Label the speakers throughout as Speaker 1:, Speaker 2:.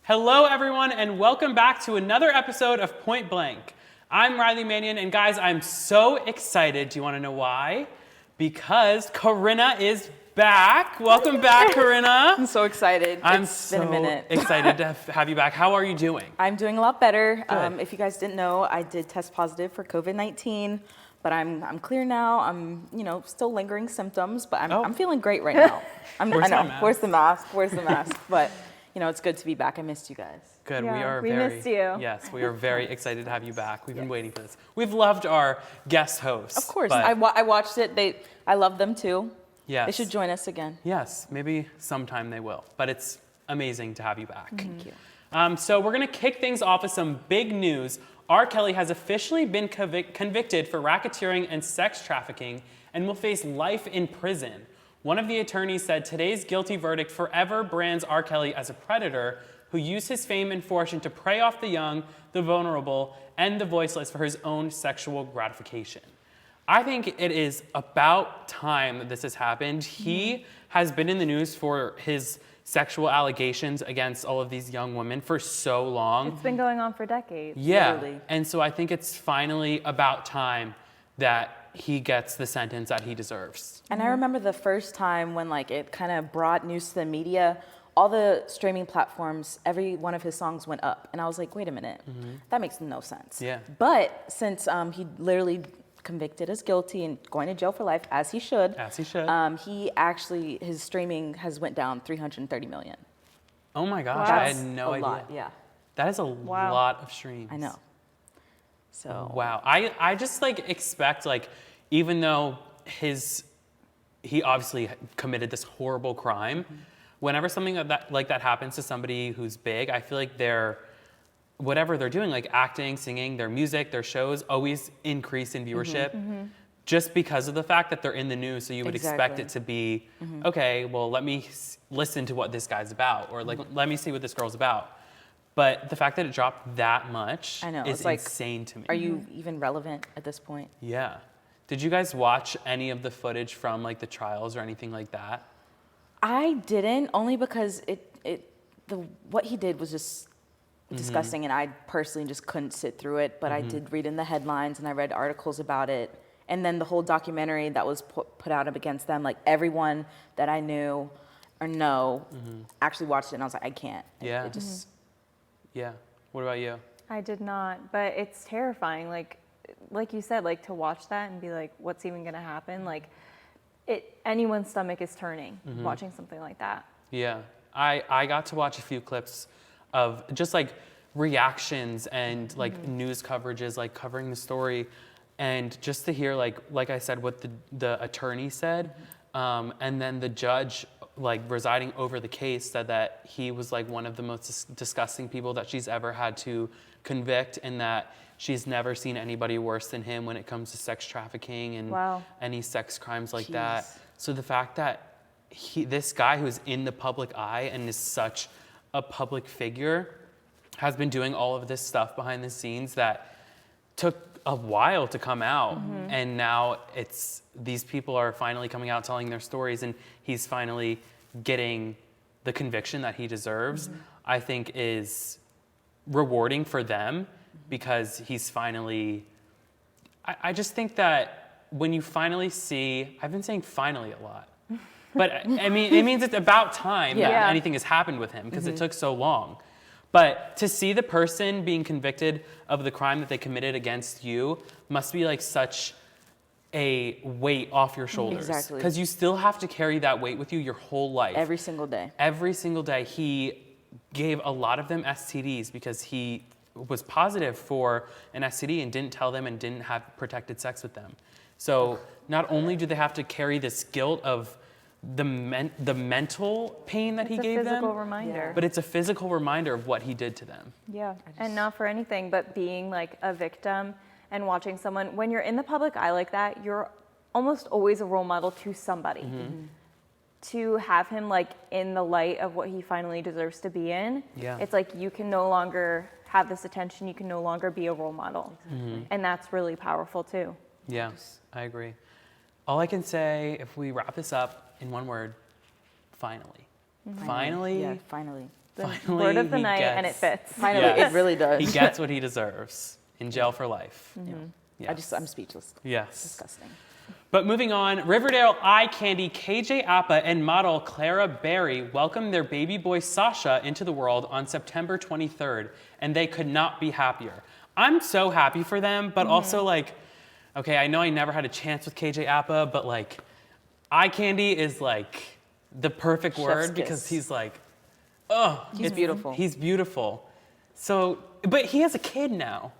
Speaker 1: Hello, everyone, and welcome back to another episode of Point Blank. I'm Riley Mannion, and guys, I'm so excited. Do you want to know why? Because Corinna is back. Welcome back, Corinna.
Speaker 2: I'm so excited.
Speaker 1: It's been a minute. Excited to have you back. How are you doing?
Speaker 2: I'm doing a lot better.
Speaker 1: Good.
Speaker 2: If you guys didn't know, I did test positive for COVID-19, but I'm clear now. I'm still lingering symptoms, but I'm feeling great right now. I know. Where's the mask? Where's the mask? But it's good to be back. I missed you guys.
Speaker 1: Good.
Speaker 3: Yeah, we missed you.
Speaker 1: Yes, we are very excited to have you back. We've been waiting for this. We've loved our guest hosts.
Speaker 2: Of course. I watched it. I love them too.
Speaker 1: Yes.
Speaker 2: They should join us again.
Speaker 1: Yes, maybe sometime they will. But it's amazing to have you back.
Speaker 2: Thank you.
Speaker 1: So we're going to kick things off with some big news. R. Kelly has officially been convicted for racketeering and sex trafficking and will face life in prison. One of the attorneys said today's guilty verdict forever brands R. Kelly as a predator who used his fame and fortune to prey off the young, the vulnerable, and the voiceless for his own sexual gratification. I think it is about time that this has happened. He has been in the news for his sexual allegations against all of these young women for so long.
Speaker 3: It's been going on for decades.
Speaker 1: Yeah,
Speaker 2: Literally.
Speaker 1: And so I think it's finally about time that he gets the sentence that he deserves.
Speaker 2: And I remember the first time when it kind of brought news to the media, all the streaming platforms, every one of his songs went up. And I was like, wait a minute, that makes no sense.
Speaker 1: Yeah.
Speaker 2: But since he literally convicted as guilty and going to jail for life, as he should.
Speaker 1: As he should.
Speaker 2: He actually, his streaming has went down 330 million.
Speaker 1: Oh my gosh,
Speaker 3: Wow.
Speaker 1: I had no idea.
Speaker 2: A lot, yeah.
Speaker 1: That is a lot of streams.
Speaker 2: I know. So.
Speaker 1: Wow. I just expect even though he obviously committed this horrible crime, whenever something like that happens to somebody who's big, I feel like whatever they're doing, like acting, singing, their music, their shows, always increase in viewership just because of the fact that they're in the news. So you would expect it to be, okay, well, let me listen to what this guy's about, or let me see what this girl's about. But the fact that it dropped that much is insane to me.
Speaker 2: Are you even relevant at this point?
Speaker 1: Yeah. Did you guys watch any of the footage from the trials or anything like that?
Speaker 2: I didn't, only because what he did was just disgusting, and I personally just couldn't sit through it. But I did read in the headlines, and I read articles about it, and then the whole documentary that was put out up against them. Everyone that I knew or know actually watched it, and I was like, I can't.
Speaker 1: Yeah.
Speaker 2: It just.
Speaker 1: Yeah. What about you?
Speaker 3: I did not, but it's terrifying. Like you said, to watch that and be like, what's even going to happen? Anyone's stomach is turning watching something like that.
Speaker 1: Yeah. I got to watch a few clips of just reactions and news coverages, covering the story, and just to hear like I said what the attorney said, and then the judge residing over the case said that he was one of the most disgusting people that she's ever had to convict, and that she's never seen anybody worse than him when it comes to sex trafficking and any sex crimes like that. So the fact that this guy who's in the public eye and is such a public figure has been doing all of this stuff behind the scenes that took a while to come out, and now these people are finally coming out telling their stories, and he's finally getting the conviction that he deserves. I think is rewarding for them, because he's finally. I just think that when you finally see, I've been saying finally a lot, but I mean it means it's about time that anything has happened with him, because it took so long. But to see the person being convicted of the crime that they committed against you must be such a weight off your shoulders.
Speaker 2: Exactly.
Speaker 1: Because you still have to carry that weight with you your whole life.
Speaker 2: Every single day.
Speaker 1: Every single day. He gave a lot of them STDs because he was positive for an STD and didn't tell them and didn't have protected sex with them. So not only do they have to carry this guilt of the mental pain that he gave them.
Speaker 3: It's a physical reminder.
Speaker 1: But it's a physical reminder of what he did to them.
Speaker 3: Yeah, and not for anything, but being a victim and watching someone, when you're in the public eye like that, you're almost always a role model to somebody. To have him in the light of what he finally deserves to be in, it's you can no longer have this attention, you can no longer be a role model. And that's really powerful too.
Speaker 1: Yeah, I agree. All I can say, if we wrap this up in one word, finally. Finally.
Speaker 2: Yeah, finally.
Speaker 3: The
Speaker 1: Finally,
Speaker 3: word of the
Speaker 1: he
Speaker 3: night, and it
Speaker 1: gets-
Speaker 3: fits.
Speaker 2: Finally,
Speaker 1: Yes.
Speaker 2: it really does.
Speaker 1: He gets what he deserves. In jail for life. Yes.
Speaker 2: I'm speechless.
Speaker 1: Yes.
Speaker 2: Disgusting.
Speaker 1: But moving on, Riverdale eye candy KJ Apa and model Clara Berry welcomed their baby boy Sasha into the world on September 23rd, and they could not be happier. I'm so happy for them, but also like, okay, I know I never had a chance with KJ Apa, but like, eye candy is like the perfect
Speaker 2: Chef's
Speaker 1: word
Speaker 2: kiss.
Speaker 1: because he's like, oh,
Speaker 2: He's beautiful.
Speaker 1: He's beautiful. So, but he has a kid now.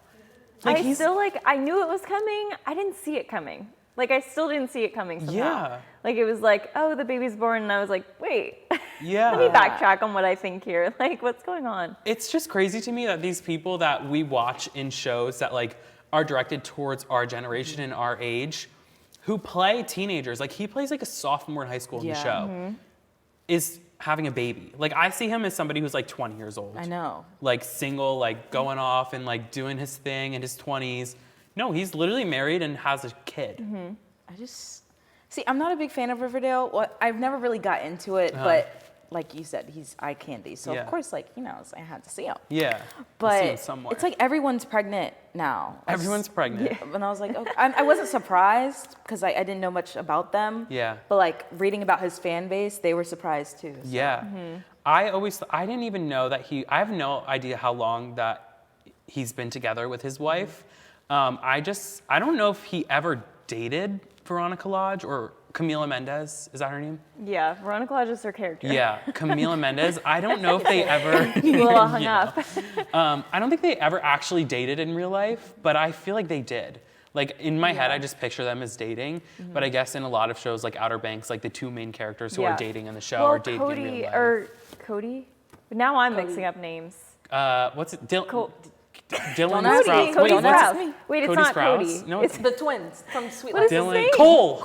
Speaker 1: Like
Speaker 3: I still like, I knew it was coming. I didn't see it coming. Like, I still didn't see it coming somehow.
Speaker 1: Yeah.
Speaker 3: Like, it was like, oh, the baby's born. And I was like, wait,
Speaker 1: Yeah.
Speaker 3: let me backtrack on what I think here. Like, what's going on?
Speaker 1: It's just crazy to me that these people that we watch in shows that like are directed towards our generation and our age, who play teenagers, like he plays like a sophomore in high school in the
Speaker 2: Yeah.
Speaker 1: show, is having a baby. Like I see him as somebody who's like 20 years old.
Speaker 2: I know.
Speaker 1: Like single, like going off and like doing his thing in his 20s. No, he's literally married and has a kid.
Speaker 2: I just see. I'm not a big fan of Riverdale. Well, I've never really got into it,
Speaker 1: Uh-huh.
Speaker 2: but like you said, he's eye candy. So
Speaker 1: Yeah.
Speaker 2: of course, like I had to see him.
Speaker 1: Yeah. I've
Speaker 2: But
Speaker 1: seen him somewhere.
Speaker 2: it's like everyone's pregnant now.
Speaker 1: Everyone's pregnant.
Speaker 2: And I was like, okay. I wasn't surprised because I didn't know much about them.
Speaker 1: Yeah.
Speaker 2: But like reading about his fan base, they were surprised too. So.
Speaker 1: Yeah. I didn't even know that I have no idea how long that he's been together with his wife. I don't know if he ever dated Veronica Lodge or Camila Mendez. Is that her name?
Speaker 3: Yeah, Veronica Lodge is her character.
Speaker 1: Yeah, Camila Mendez. I don't know if they ever.
Speaker 3: A little hung
Speaker 1: you
Speaker 3: up.
Speaker 1: know. I don't think they ever actually dated in real life, but I feel like they did. Like in my head, I just picture them as dating. But I guess in a lot of shows like Outer Banks, like the two main characters who are
Speaker 3: Yeah.
Speaker 1: dating in the show
Speaker 3: Well,
Speaker 1: are dating in real life.
Speaker 3: Cody? Now I'm mixing up names.
Speaker 1: What's it? Dylan
Speaker 2: Don't ask
Speaker 1: Sprouse.
Speaker 2: me.
Speaker 1: Wait,
Speaker 3: Cody
Speaker 2: don't
Speaker 1: what's-
Speaker 2: ask
Speaker 3: Sprouse.
Speaker 2: me.
Speaker 3: Wait, it's
Speaker 1: Cody
Speaker 3: not
Speaker 1: Sprouse?
Speaker 3: Cody.
Speaker 1: No,
Speaker 3: it's
Speaker 2: The twins from Sweet
Speaker 3: What is his
Speaker 1: Dylan
Speaker 3: name?
Speaker 1: Cole.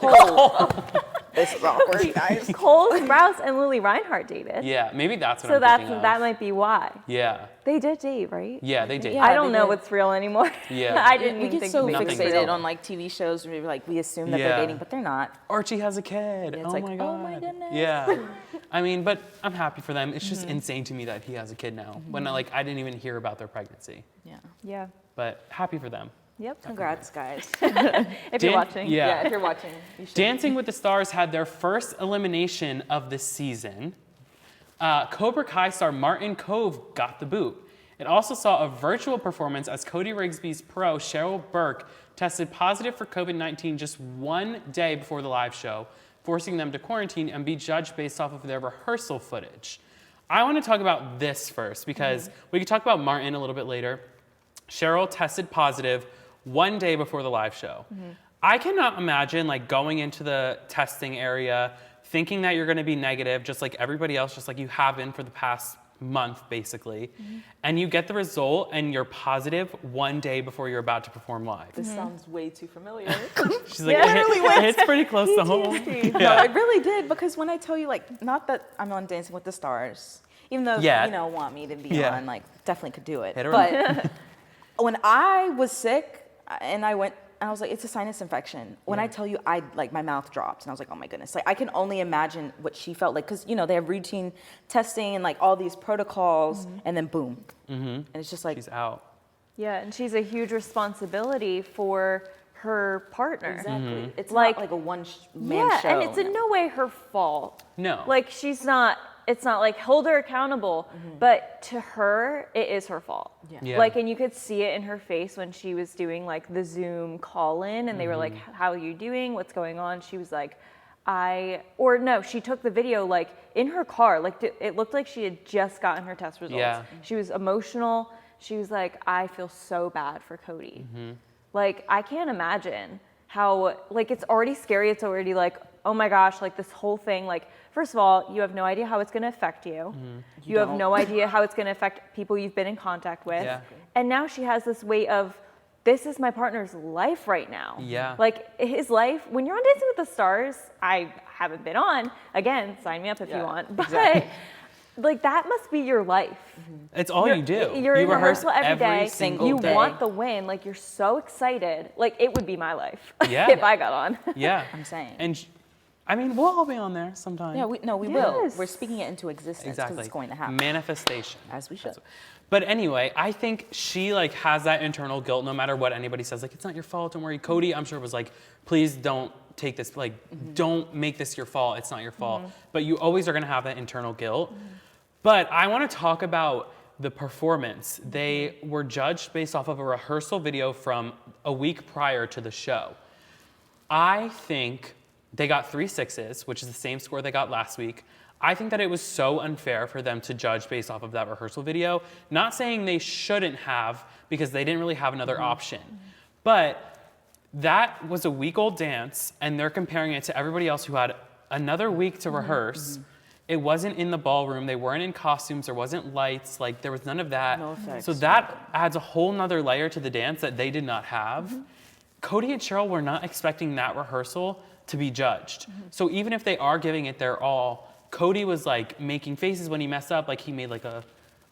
Speaker 2: This is awkward, guys.
Speaker 3: Cole Sprouse and Lily Reinhart dated.
Speaker 1: Yeah, maybe that's what
Speaker 3: So
Speaker 1: I'm thinking of.
Speaker 3: that might be why.
Speaker 1: Yeah,
Speaker 3: They did date, right?
Speaker 1: yeah, they did.
Speaker 2: Yeah.
Speaker 3: I don't
Speaker 2: they
Speaker 3: know
Speaker 2: did.
Speaker 3: what's real anymore.
Speaker 1: Yeah.
Speaker 3: I didn't
Speaker 2: We
Speaker 3: even
Speaker 2: get
Speaker 3: think
Speaker 2: so
Speaker 3: it was
Speaker 1: Nothing's
Speaker 3: real.
Speaker 2: fixated on like TV shows where like we assume that
Speaker 1: Yeah.
Speaker 2: they're dating, but they're not.
Speaker 1: Archie has a kid.
Speaker 2: Yeah, it's
Speaker 1: oh
Speaker 2: like,
Speaker 1: my
Speaker 2: oh
Speaker 1: god.
Speaker 2: my goodness.
Speaker 1: Yeah. I mean, but I'm happy for them. It's just insane to me that he has a kid now. When like I didn't even hear about their pregnancy.
Speaker 2: Yeah.
Speaker 3: Yeah.
Speaker 1: But happy for them.
Speaker 3: Yep.
Speaker 2: Congrats, guys.
Speaker 3: If you're watching.
Speaker 1: Yeah.
Speaker 2: if you're watching, you should.
Speaker 1: Dancing with the Stars had their first elimination of the season. Cobra Kai star Martin Kove got the boot. It also saw a virtual performance as Cody Rigsby's pro Cheryl Burke tested positive for COVID-19 just one day before the live show, forcing them to quarantine and be judged based off of their rehearsal footage. I want to talk about this first because we can talk about Martin a little bit later. Cheryl tested positive one day before the live show. I cannot imagine like going into the testing area thinking that you're going to be negative just like everybody else, just like you have been for the past month basically, and you get the result and you're positive one day before you're about to perform live.
Speaker 2: This sounds way too familiar.
Speaker 1: She's like,
Speaker 3: Yeah.
Speaker 1: it hits pretty close to home.
Speaker 3: PTSD.
Speaker 2: No, it really did because when I tell you, like, not that I'm on Dancing with the Stars, even though
Speaker 1: Yeah.
Speaker 2: you know want me to be
Speaker 1: Yeah.
Speaker 2: on, like, definitely could do it.
Speaker 1: Hit her
Speaker 2: But when I was sick and I went, I was like, it's a sinus infection. When I tell you, my mouth dropped and I was like, oh my goodness. Like, I can only imagine what she felt like because, they have routine testing and like all these protocols and then boom. And it's just like,
Speaker 1: She's out.
Speaker 3: Yeah, and she's a huge responsibility for her partner.
Speaker 2: exactly. It's
Speaker 3: Like-
Speaker 2: not like a one-man show.
Speaker 3: and it's in no way her fault.
Speaker 1: No.
Speaker 3: Like it's not like hold her accountable, but to her, it is her fault.
Speaker 1: Yeah.
Speaker 3: Like, and you could see it in her face when she was doing like the Zoom call in and they were like, how are you doing? What's going on? She was like, she took the video like in her car. Like it looked like she had just gotten her test results.
Speaker 1: Yeah.
Speaker 3: She was emotional. She was like, I feel so bad for Cody. Like, I can't imagine how, like, it's already scary. It's already like, oh my gosh, like this whole thing. Like, first of all, you have no idea how it's going to affect you. You have
Speaker 2: don't.
Speaker 3: no idea how it's going to affect people you've been in contact with.
Speaker 1: Yeah.
Speaker 3: And now she has this weight of, this is my partner's life right now.
Speaker 1: Yeah.
Speaker 3: Like, his life, when you're on Dancing with the Stars, I haven't been on. Again, sign me up if you
Speaker 2: Yeah,
Speaker 3: want. But,
Speaker 2: exactly.
Speaker 3: like, that must be your life.
Speaker 1: It's all you do.
Speaker 3: You're
Speaker 1: you
Speaker 3: in
Speaker 1: rehearse
Speaker 3: rehearsal every day.
Speaker 1: single
Speaker 3: You
Speaker 1: day.
Speaker 3: want the win. Like, you're so excited. Like, it would be my life
Speaker 1: Yeah.
Speaker 3: if I got on.
Speaker 1: Yeah.
Speaker 2: I'm saying.
Speaker 1: And I mean, we'll all be on there sometime.
Speaker 2: Yeah, we will.
Speaker 3: Yes.
Speaker 2: We're speaking it into existence because
Speaker 1: exactly.
Speaker 2: it's going to happen.
Speaker 1: Manifestation.
Speaker 2: As we should.
Speaker 1: But anyway, I think she like has that internal guilt no matter what anybody says. Like, it's not your fault, don't worry. Cody, I'm sure, was like, please don't take this, like, don't make this your fault. It's not your fault. But you always are gonna have that internal guilt. But I wanna talk about the performance. They were judged based off of a rehearsal video from a week prior to the show. I think they got 3 6s, which is the same score they got last week. I think that it was so unfair for them to judge based off of that rehearsal video. Not saying they shouldn't have, because they didn't really have another option. But that was a week-old dance, and they're comparing it to everybody else who had another week to rehearse. It wasn't in the ballroom. They weren't in costumes. There wasn't lights. Like, there was none of that.
Speaker 2: No effects.
Speaker 1: So that adds a whole nother layer to the dance that they did not have. Cody and Cheryl were not expecting that rehearsal to be judged. So even if they are giving it their all, Cody was like making faces when he messed up, like he made like a,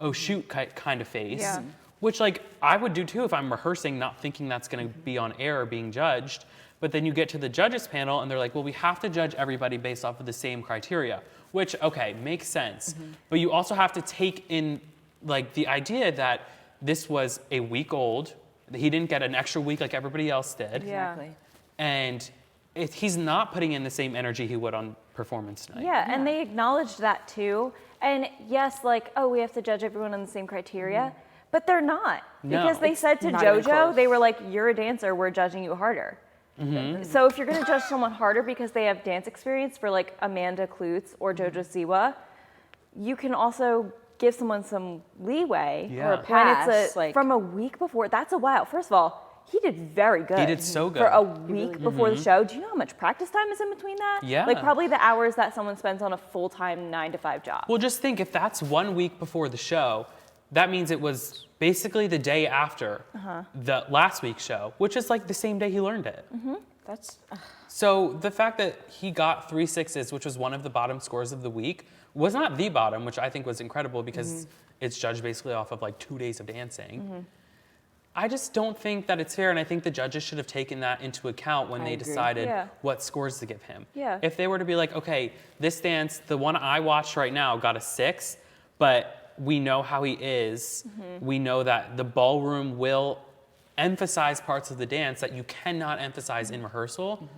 Speaker 1: oh shoot kind of face.
Speaker 3: Yeah.
Speaker 1: Which like I would do too if I'm rehearsing, not thinking that's gonna be on air or being judged. But then you get to the judges panel and they're like, well, we have to judge everybody based off of the same criteria, which, okay, makes sense. But you also have to take in like the idea that this was a week old. He didn't get an extra week like everybody else did.
Speaker 3: Yeah.
Speaker 2: Exactly.
Speaker 1: And he's not putting in the same energy he would on performance night.
Speaker 3: Yeah, and they acknowledged that too. And yes, like, oh, we have to judge everyone on the same criteria, but they're not.
Speaker 1: No.
Speaker 3: Because they said to
Speaker 2: not even
Speaker 3: JoJo,
Speaker 2: close.
Speaker 3: they were like, you're a dancer, we're judging you harder. So if you're gonna judge someone harder because they have dance experience for like Amanda Klutz or JoJo Siwa, you can also give someone some leeway.
Speaker 1: Yeah.
Speaker 2: Or a
Speaker 3: When
Speaker 2: pass.
Speaker 3: it's
Speaker 2: like,
Speaker 3: from a week before, that's a while. First of all, he did very good.
Speaker 1: He did so good.
Speaker 3: For a week before the show. Do you know how much practice time is in between that?
Speaker 1: Yeah.
Speaker 3: Like probably the hours that someone spends on a full-time 9-to-5 job.
Speaker 1: Well, just think if that's 1 week before the show, that means it was basically the day after the last week's show, which is like the same day he learned it.
Speaker 2: that's
Speaker 1: So the fact that he got 3 6s, which was one of the bottom scores of the week, was not the bottom, which I think was incredible because it's judged basically off of like 2 days of dancing. I just don't think that it's fair, and I think the judges should have taken that into account when
Speaker 2: I
Speaker 1: they
Speaker 2: agree.
Speaker 1: decided
Speaker 3: Yeah.
Speaker 1: what scores to give him.
Speaker 3: Yeah.
Speaker 1: If they were to be like, okay, this dance, the one I watched right now got a 6, but we know how he is. We know that the ballroom will emphasize parts of the dance that you cannot emphasize in rehearsal.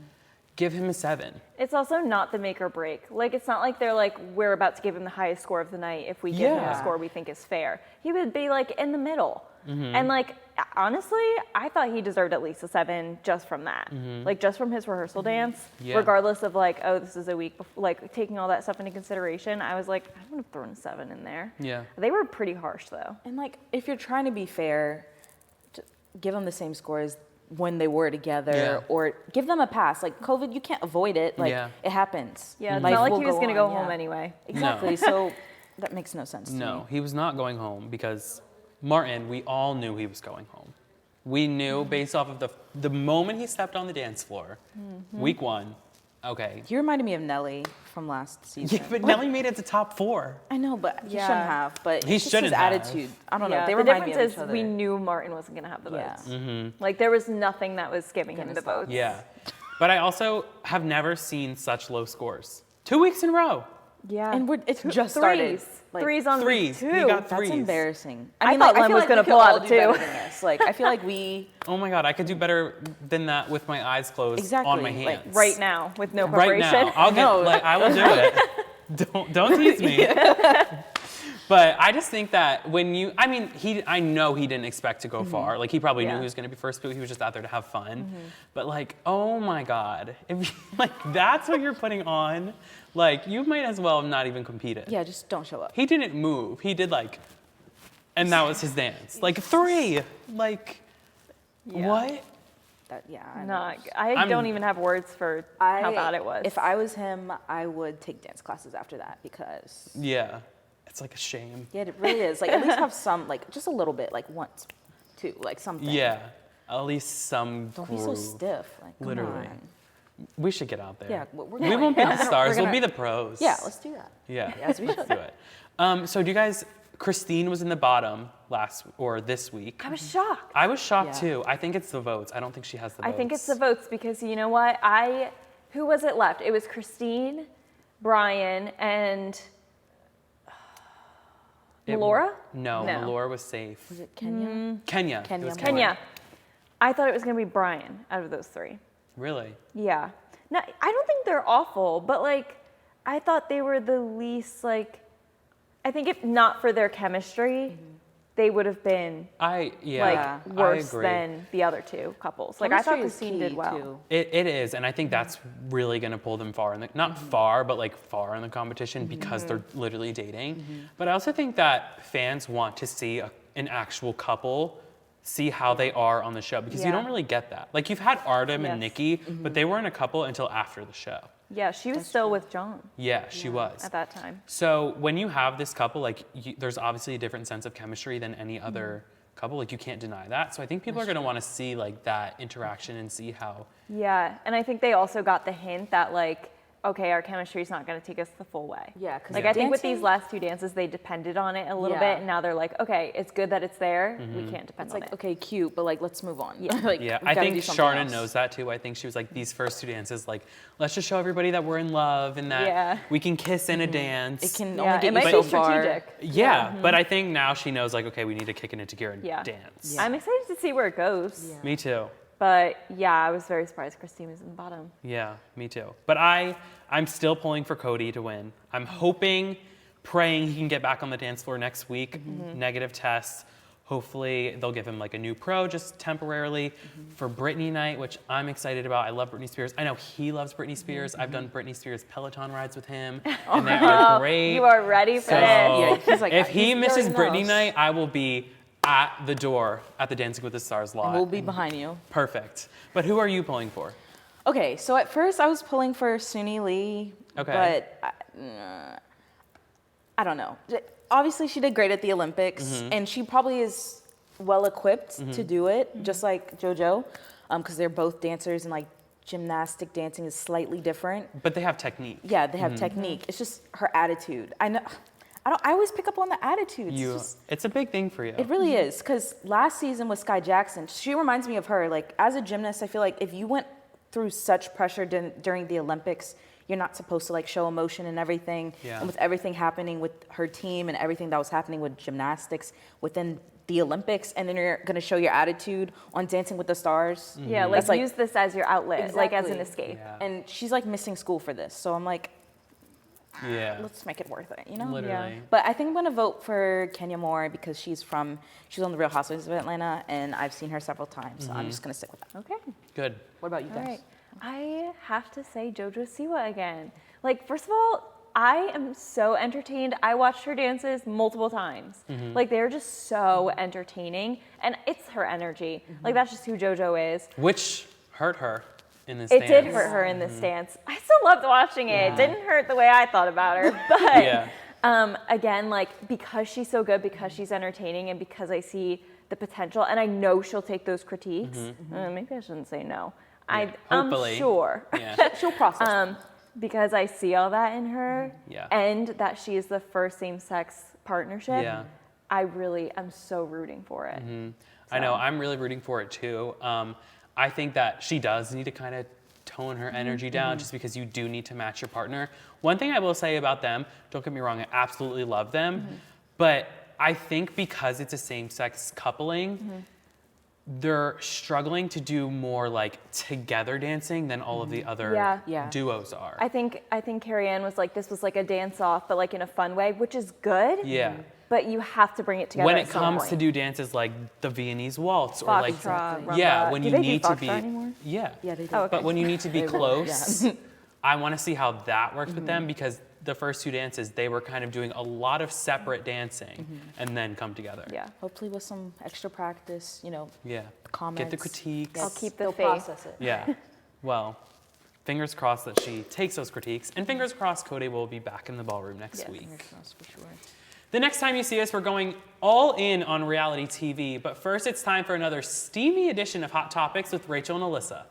Speaker 1: Give him a 7.
Speaker 3: It's also not the make or break. Like, it's not like they're like, we're about to give him the highest score of the night if we give him a
Speaker 1: Yeah.
Speaker 3: score we think is fair. He would be like in the middle. And like, honestly, I thought he deserved at least a 7 just from that. Like, just from his rehearsal dance,
Speaker 1: Yeah.
Speaker 3: regardless of like, oh, this is a week, like taking all that stuff into consideration, I was like, I would have thrown a 7 in there.
Speaker 1: Yeah.
Speaker 3: They were pretty harsh though.
Speaker 2: and like if you're trying to be fair, give them the same score as when they were together,
Speaker 1: Yeah.
Speaker 2: or give them a pass. Like COVID, you can't avoid it. Like
Speaker 1: Yeah.
Speaker 2: it happens.
Speaker 3: Yeah, it's
Speaker 2: Life
Speaker 3: not like
Speaker 2: will
Speaker 3: he was
Speaker 2: go
Speaker 3: gonna go
Speaker 2: on,
Speaker 3: home
Speaker 2: yeah.
Speaker 3: anyway.
Speaker 2: Exactly. So that makes no sense. To
Speaker 1: No,
Speaker 2: me.
Speaker 1: he was not going home because Martin, we all knew he was going home. We knew based off of the moment he stepped on the dance floor, week 1, okay.
Speaker 2: You reminded me of Nelly from last season.
Speaker 1: Yeah, but Nelly made it to top 4.
Speaker 2: I know, but he
Speaker 3: Yeah.
Speaker 2: shouldn't have. But
Speaker 1: He
Speaker 2: it's just
Speaker 1: shouldn't
Speaker 2: his
Speaker 1: have.
Speaker 2: attitude. I don't know.
Speaker 3: Yeah,
Speaker 2: They
Speaker 3: the
Speaker 2: remind me
Speaker 3: difference
Speaker 2: of
Speaker 3: is
Speaker 2: each other.
Speaker 3: we knew Martin wasn't gonna have the
Speaker 2: Yeah.
Speaker 3: votes. Like there was nothing that was giving him
Speaker 2: Gonna
Speaker 3: the
Speaker 2: stop.
Speaker 3: votes.
Speaker 1: Yeah. But I also have never seen such low scores. 2 weeks in a row.
Speaker 3: Yeah.
Speaker 2: And it's just started.
Speaker 3: Threes.
Speaker 2: Like,
Speaker 3: Threes on
Speaker 1: Threes.
Speaker 3: week
Speaker 1: He
Speaker 3: 2.
Speaker 1: got
Speaker 2: That's
Speaker 1: threes.
Speaker 2: embarrassing.
Speaker 3: I thought Lem
Speaker 2: feel
Speaker 3: was
Speaker 2: like
Speaker 3: gonna
Speaker 2: we could
Speaker 3: pull out
Speaker 2: all
Speaker 3: a
Speaker 2: do better
Speaker 3: 2.
Speaker 2: than this. Like I feel like we
Speaker 1: Oh my God, I could do better than that with my eyes closed
Speaker 2: Exactly,
Speaker 1: on my
Speaker 2: like,
Speaker 1: hands.
Speaker 3: Right now with no
Speaker 1: Right
Speaker 3: preparation.
Speaker 1: now. I'll get,
Speaker 2: No.
Speaker 1: like, I will do it. Don't tease me. But I just think that when you, I mean, I know he didn't expect to go far. Like he probably knew
Speaker 3: Yeah.
Speaker 1: he was going to be first, but he was just out there to have fun. But like, oh my God, if you, like that's what you're putting on, like you might as well have not even competed.
Speaker 2: yeah, just don't show up.
Speaker 1: He didn't move. He did like, and that was his dance. Like 3. Like,
Speaker 3: Yeah.
Speaker 1: what?
Speaker 2: That yeah. I know.
Speaker 3: Not, I
Speaker 1: I'm-
Speaker 3: don't even have words for how bad it was.
Speaker 2: If I was him, I would take dance classes after that because
Speaker 1: Yeah, it's like a shame.
Speaker 2: yeah, it really is. Like at least have some, like just a little bit, like once, two, like something.
Speaker 1: Yeah, at least some
Speaker 2: Don't
Speaker 1: groove.
Speaker 2: be so stiff. Like come
Speaker 1: Literally.
Speaker 2: on.
Speaker 1: We should get out there.
Speaker 2: Yeah, we're
Speaker 1: we
Speaker 2: going.
Speaker 1: won't be the stars.
Speaker 2: We're
Speaker 1: We'll be
Speaker 2: gonna-
Speaker 1: the pros.
Speaker 2: Yeah, let's do that.
Speaker 1: Yeah,
Speaker 2: Yes, we
Speaker 1: let's do it. So do you guys? Christine was in the bottom this week.
Speaker 3: I was shocked.
Speaker 1: I was shocked
Speaker 2: Yeah.
Speaker 1: too. I think it's the votes. I don't think she has the votes.
Speaker 3: I think it's the votes because you know what? I who was it left? It was Christine, Brian, and Laura?
Speaker 1: No,
Speaker 3: No.
Speaker 1: Laura was safe.
Speaker 2: Was it Kenya?
Speaker 1: Kenya.
Speaker 2: Kenya
Speaker 1: It was
Speaker 2: Moore.
Speaker 3: Kenya. I thought it was going to be Brian out of those three.
Speaker 1: Really?
Speaker 3: Yeah. No, I don't think they're awful, but like, I thought they were the least like, I think if not for their chemistry, they would have been
Speaker 1: I
Speaker 3: worse
Speaker 1: agree.
Speaker 3: than the other two couples. Like I thought
Speaker 2: Chemistry is
Speaker 3: Christine
Speaker 2: key,
Speaker 3: did well.
Speaker 2: too.
Speaker 1: It is, and I think that's really going to pull them far in the not far, but like far in the competition because they're literally dating. But I also think that fans want to see an actual couple see how they are on the show because you
Speaker 3: Yeah.
Speaker 1: don't really get that. Like you've had Artem and
Speaker 3: Yes.
Speaker 1: Nikki, but they weren't a couple until after the show.
Speaker 3: Yeah, she was still with John
Speaker 1: Yeah, she was.
Speaker 3: at that time.
Speaker 1: So when you have this couple, like there's obviously a different sense of chemistry than any other couple. Like you can't deny that. So I think people are going to want to see like that interaction and see how.
Speaker 3: Yeah, and I think they also got the hint that like, okay, our chemistry is not going to take us the full way.
Speaker 2: Yeah, 'cause
Speaker 3: Like I think with
Speaker 2: dancing-
Speaker 3: these last two dances, they depended on it a little
Speaker 2: Yeah.
Speaker 3: bit, and now they're like, okay, it's good that it's there. We can't depend
Speaker 2: It's
Speaker 3: on
Speaker 2: like,
Speaker 3: it.
Speaker 2: okay, cute, but like, let's move on.
Speaker 3: Yeah.
Speaker 2: like,
Speaker 1: Yeah,
Speaker 2: we've
Speaker 1: I
Speaker 2: gotta
Speaker 1: think
Speaker 2: do something
Speaker 1: Sharna
Speaker 2: else.
Speaker 1: knows that too. I think she was like, these first two dances, like, let's just show everybody that we're in love and that
Speaker 3: Yeah.
Speaker 1: we can kiss in a dance.
Speaker 2: It can
Speaker 3: Yeah,
Speaker 2: only
Speaker 3: it
Speaker 2: get
Speaker 3: might
Speaker 2: you
Speaker 3: be
Speaker 2: so far.
Speaker 3: strategic.
Speaker 1: Yeah, but I think now she knows, like, okay, we need to kick it into gear and
Speaker 3: Yeah.
Speaker 1: dance.
Speaker 2: Yeah.
Speaker 3: I'm excited to see where it goes.
Speaker 2: Yeah.
Speaker 1: Me too.
Speaker 3: But yeah, I was very surprised Christine was in the bottom.
Speaker 1: Yeah, me too. But I'm still pulling for Cody to win. I'm hoping, praying he can get back on the dance floor next week. Negative tests. Hopefully they'll give him like a new pro just temporarily for Britney night, which I'm excited about. I love Britney Spears. I know he loves Britney Spears. I've done Britney Spears Peloton rides with him, and they are great.
Speaker 3: You are ready for
Speaker 1: So
Speaker 3: this.
Speaker 2: Yeah, he's like,
Speaker 1: if he
Speaker 2: he
Speaker 1: misses
Speaker 2: already
Speaker 1: Britney
Speaker 2: knows.
Speaker 1: night, I will be at the door at the Dancing with the Stars lot.
Speaker 2: And we'll be behind you.
Speaker 1: Perfect. But who are you pulling for?
Speaker 2: Okay, so at first I was pulling for Suni Lee,
Speaker 1: Okay.
Speaker 2: but I don't know. Obviously, she did great at the Olympics, and she probably is well equipped to do it, just like JoJo, because they're both dancers, and like gymnastic dancing is slightly different.
Speaker 1: But they have technique.
Speaker 2: Yeah, they have technique. It's just her attitude. I know. I always pick up on the attitudes.
Speaker 1: It's a big thing for you.
Speaker 2: It really is, because last season with Sky Jackson, she reminds me of her. Like, as a gymnast, I feel like if you went through such pressure during the Olympics, you're not supposed to like show emotion and everything.
Speaker 1: Yeah.
Speaker 2: And with everything happening with her team and everything that was happening with gymnastics within the Olympics, and then you're gonna show your attitude on Dancing with the Stars.
Speaker 3: Yeah, like,
Speaker 2: That's like-
Speaker 3: use this as your outlet, like as an
Speaker 2: Exactly.
Speaker 3: escape.
Speaker 1: Yeah.
Speaker 2: And she's like missing school for this, so I'm like,
Speaker 1: Yeah.
Speaker 2: let's make it worth it, you know?
Speaker 1: Literally.
Speaker 2: But I think I'm gonna vote for Kenya Moore because she's on the Real Housewives of Atlanta, and I've seen her several times. So I'm just gonna stick with that.
Speaker 3: Okay.
Speaker 1: Good.
Speaker 2: What about you
Speaker 3: All
Speaker 2: guys?
Speaker 3: right. I have to say JoJo Siwa again. Like, first of all, I am so entertained. I watched her dances multiple times. Like, they're just so entertaining. And it's her energy. Like, that's just who JoJo is.
Speaker 1: Which hurt her in this
Speaker 3: It
Speaker 1: dance.
Speaker 3: did hurt her in this dance. I still loved watching it. It didn't hurt the way I thought about her. But
Speaker 1: Yeah.
Speaker 3: again, like, because she's so good, because she's entertaining, and because I see the potential, and I know she'll take those critiques. Maybe I shouldn't say no. I'm
Speaker 1: Hopefully.
Speaker 3: sure.
Speaker 1: Yeah.
Speaker 2: She'll process.
Speaker 3: Because I see all that in her,
Speaker 1: Yeah.
Speaker 3: and that she is the first same-sex partnership.
Speaker 1: Yeah.
Speaker 3: I'm so rooting for it.
Speaker 1: I know. I'm really rooting for it too. I think that she does need to kind of tone her energy down just because you do need to match your partner. One thing I will say about them, don't get me wrong, I absolutely love them. But I think because it's a same-sex coupling, they're struggling to do more like together dancing than all of the other
Speaker 3: Yeah.
Speaker 1: duos are.
Speaker 3: I think Carrie Ann was like, this was like a dance-off, but like in a fun way, which is good.
Speaker 1: yeah.
Speaker 3: But you have to bring it together
Speaker 1: When
Speaker 3: at
Speaker 1: it
Speaker 3: some
Speaker 1: comes
Speaker 3: point.
Speaker 1: to do dances like the Viennese waltz or like
Speaker 3: Foxtrot, rumba.
Speaker 1: yeah, when
Speaker 3: Do
Speaker 1: you
Speaker 3: they do
Speaker 1: need to
Speaker 3: Foxtrot
Speaker 1: be
Speaker 3: anymore?
Speaker 1: yeah.
Speaker 2: Yeah, they do.
Speaker 3: Oh, okay.
Speaker 1: But when you need to be
Speaker 2: They will,
Speaker 1: close, I want to see how that works with them because the first two dances they were kind of doing a lot of separate dancing and then come together.
Speaker 3: Yeah.
Speaker 2: Hopefully with some extra practice,
Speaker 1: Yeah.
Speaker 2: comments.
Speaker 1: Get the critiques.
Speaker 3: I'll keep the
Speaker 2: They'll
Speaker 3: faith.
Speaker 2: process it.
Speaker 1: Yeah. Well, fingers crossed that she takes those critiques and fingers crossed Cody will be back in the ballroom next
Speaker 3: Yes.
Speaker 1: week.
Speaker 2: Fingers crossed for sure.
Speaker 1: The next time you see us, we're going all in on reality TV. But first, it's time for another steamy edition of Hot Topics with Rachel and Alyssa.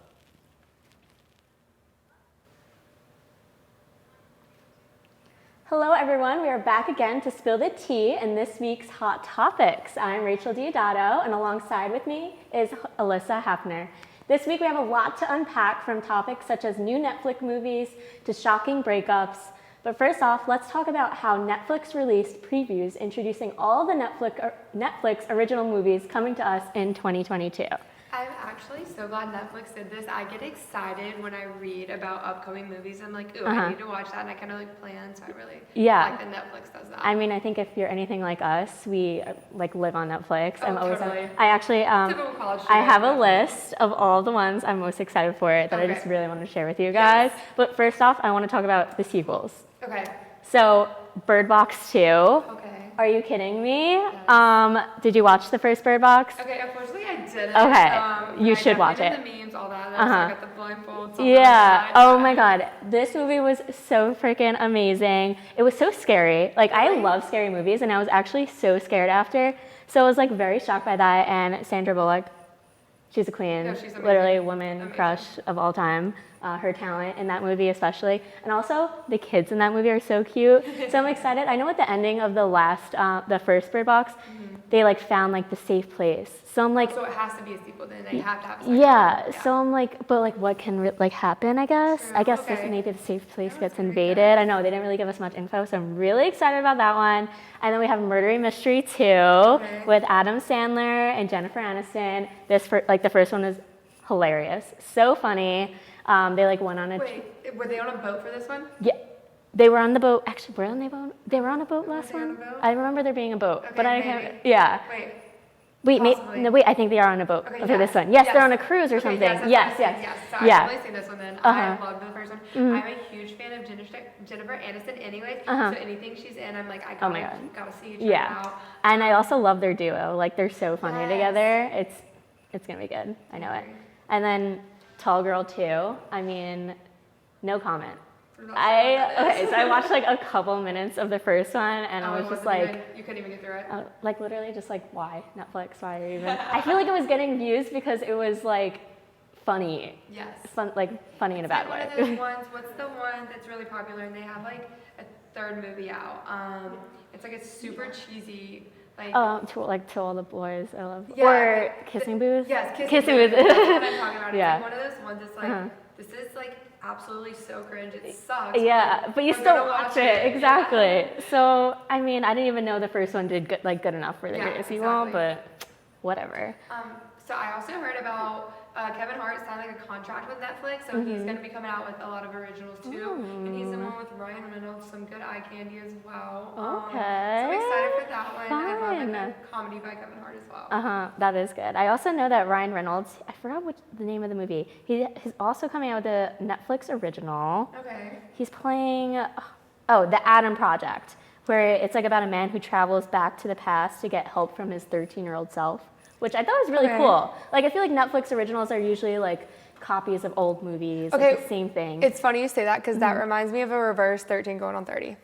Speaker 4: Hello everyone, we are back again to spill the tea in this week's Hot Topics. I'm Rachel Diodato and alongside with me is Alyssa Hafner. This week we have a lot to unpack, from topics such as new Netflix movies to shocking breakups. But first off, let's talk about how Netflix released previews introducing all the Netflix original movies coming to us in 2022.
Speaker 5: I'm actually so glad Netflix did this. I get excited when I read about upcoming movies. I'm like, ooh, I need to watch that, and I kind of like plan. So I really like that Netflix does that.
Speaker 4: I mean, I think if you're anything like us, we like live on Netflix.
Speaker 5: Oh, totally.
Speaker 4: I actually,
Speaker 5: Typical college
Speaker 4: I have a
Speaker 5: student.
Speaker 4: list of all the ones I'm most excited for that I just really want to share with you guys.
Speaker 5: Yes.
Speaker 4: But first off, I want to talk about the sequels.
Speaker 5: Okay.
Speaker 4: So, Bird Box 2.
Speaker 5: Okay.
Speaker 4: Are you kidding me? Did you watch the first Bird Box?
Speaker 5: Okay, unfortunately I didn't.
Speaker 4: Okay, you should watch it.
Speaker 5: The memes, all that. I got the blindfolds.
Speaker 4: Yeah. Oh my God. This movie was so freaking amazing. It was so scary. Like, I love scary movies, and I was actually so scared after. So I was like very shocked by that. And Sandra Bullock, she's a queen.
Speaker 5: No, she's amazing.
Speaker 4: Literally a woman
Speaker 5: Amazing.
Speaker 4: crush of all time. Her talent in that movie especially. And also, the kids in that movie are so cute. So I'm excited. I know at the ending of the first Bird Box, they like found like the safe place. So I'm like,
Speaker 5: So it has to be a sequel then. They have to have a second
Speaker 4: yeah,
Speaker 5: one.
Speaker 4: so I'm like, but like what can like happen, I guess?
Speaker 5: True,
Speaker 4: I guess
Speaker 5: okay.
Speaker 4: this maybe the safe place
Speaker 5: That was
Speaker 4: gets
Speaker 5: very
Speaker 4: invaded.
Speaker 5: good.
Speaker 4: I know, they didn't really give us much info, so I'm really excited about that one. And then we have Murder Mystery 2 with Adam Sandler and Jennifer Aniston. The first one is hilarious. So funny. They like went on a
Speaker 5: Wait, were they on a boat for this one?
Speaker 4: yeah. They were on the boat. Actually, were on the boat? They were on a boat last
Speaker 5: they on
Speaker 4: one.
Speaker 5: a boat?
Speaker 4: I remember there being a boat,
Speaker 5: Okay,
Speaker 4: but I
Speaker 5: maybe.
Speaker 4: can't. Yeah.
Speaker 5: Wait.
Speaker 4: Wait,
Speaker 5: Possibly.
Speaker 4: no, wait. I think they are on a boat
Speaker 5: Okay,
Speaker 4: for
Speaker 5: yes.
Speaker 4: this one. Yes,
Speaker 5: Yes.
Speaker 4: they're on a cruise or
Speaker 5: Okay,
Speaker 4: something.
Speaker 5: yes.
Speaker 4: Yes.
Speaker 5: So I've
Speaker 4: Yeah.
Speaker 5: definitely seen this one then.
Speaker 4: Uh-huh.
Speaker 5: I loved the first one. I'm a huge fan of Jennifer Aniston anyways.
Speaker 4: Uh-huh.
Speaker 5: So anything she's in, I'm like, I
Speaker 4: Oh my God.
Speaker 5: gotta see, check
Speaker 4: Yeah.
Speaker 5: it out.
Speaker 4: And I also love their duo. Like, they're so funny
Speaker 5: Yes.
Speaker 4: together. It's gonna be good. I know it. And then Tall Girl 2. I mean, no comment.
Speaker 5: I'm not sure what that is.
Speaker 4: So I watched like a couple minutes of the first one, and I
Speaker 5: Oh,
Speaker 4: was just
Speaker 5: wasn't
Speaker 4: like,
Speaker 5: even- you couldn't even get through it.
Speaker 4: like literally just like, why Netflix? Why are you even? I feel like it was getting views because it was like funny,
Speaker 5: Yes.
Speaker 4: funny in a bad
Speaker 5: Like
Speaker 4: way.
Speaker 5: one of those ones. What's the one that's really popular and they have like a third movie out? It's like a super cheesy. Like
Speaker 4: To all the boys I love,
Speaker 5: Yeah,
Speaker 4: or
Speaker 5: like,
Speaker 4: Kissing Booth.
Speaker 5: Yes,
Speaker 4: Kissing Booth.
Speaker 5: That's what I'm talking about.
Speaker 4: Yeah.
Speaker 5: It's like one of those ones that's like, this is like absolutely so cringe. It sucks.
Speaker 4: Yeah, but you
Speaker 5: we're
Speaker 4: still
Speaker 5: gonna
Speaker 4: watch
Speaker 5: watch
Speaker 4: it.
Speaker 5: it.
Speaker 4: Exactly. So I mean, I didn't even know the first one did good enough for the
Speaker 5: Yeah,
Speaker 4: greatest sequel,
Speaker 5: exactly.
Speaker 4: but whatever.
Speaker 5: So I also heard about Kevin Hart signed like a contract with Netflix, so he's going to be coming out with a lot of originals too. And he's the one with Ryan Reynolds, some good eye candy as well. So I'm excited for that one. I love like a comedy by Kevin Hart as well.
Speaker 4: That is good. I also know that Ryan Reynolds, I forgot the name of the movie. He's also coming out with a Netflix original.
Speaker 5: Okay.
Speaker 4: He's playing, The Adam Project, where it's like about a man who travels back to the past to get help from his 13-year-old self, which I thought was really cool. Like, I feel like Netflix originals are usually like copies of old movies, like the same thing.
Speaker 6: It's funny you say that because that reminds me of a reverse 13 going on 30.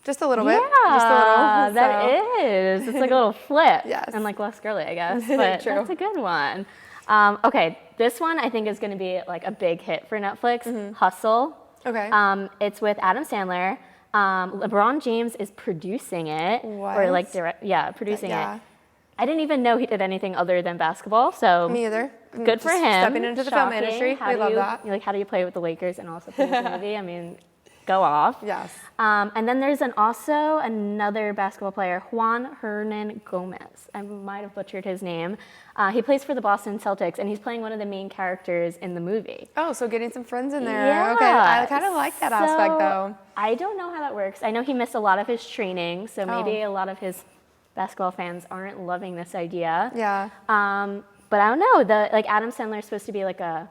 Speaker 6: Just a little bit.
Speaker 4: Yeah,
Speaker 6: Just a little.
Speaker 4: that is. It's like a little flip.
Speaker 6: Yes.
Speaker 4: And like less girly, I guess. But
Speaker 6: True.
Speaker 4: that's a good one. Okay, this one I think is going to be like a big hit for Netflix. Hustle.
Speaker 6: Okay.
Speaker 4: It's with Adam Sandler. LeBron James is producing it. Or like producing
Speaker 6: Yeah.
Speaker 4: it. I didn't even know he did anything other than basketball. So
Speaker 6: Me either.
Speaker 4: good for
Speaker 6: Just
Speaker 4: him.
Speaker 6: Stepping into the film
Speaker 4: Shocking.
Speaker 6: industry.
Speaker 4: How
Speaker 6: We
Speaker 4: do
Speaker 6: love
Speaker 4: you,
Speaker 6: that.
Speaker 4: Like, how do you play with the Lakers and also produce a movie? I mean, go off.
Speaker 6: Yes.
Speaker 4: And then there's also another basketball player, Juan Hernan Gomez. I might have butchered his name. He plays for the Boston Celtics, and he's playing one of the main characters in the movie.
Speaker 6: Oh, so getting some friends in there.
Speaker 4: Yeah.
Speaker 6: Okay. I kind of like that aspect
Speaker 4: So,
Speaker 6: though.
Speaker 4: I don't know how that works. I know he missed a lot of his training, so maybe
Speaker 6: Oh.
Speaker 4: a lot of his basketball fans aren't loving this idea.
Speaker 6: Yeah.
Speaker 4: But I don't know. Adam Sandler is supposed to be like a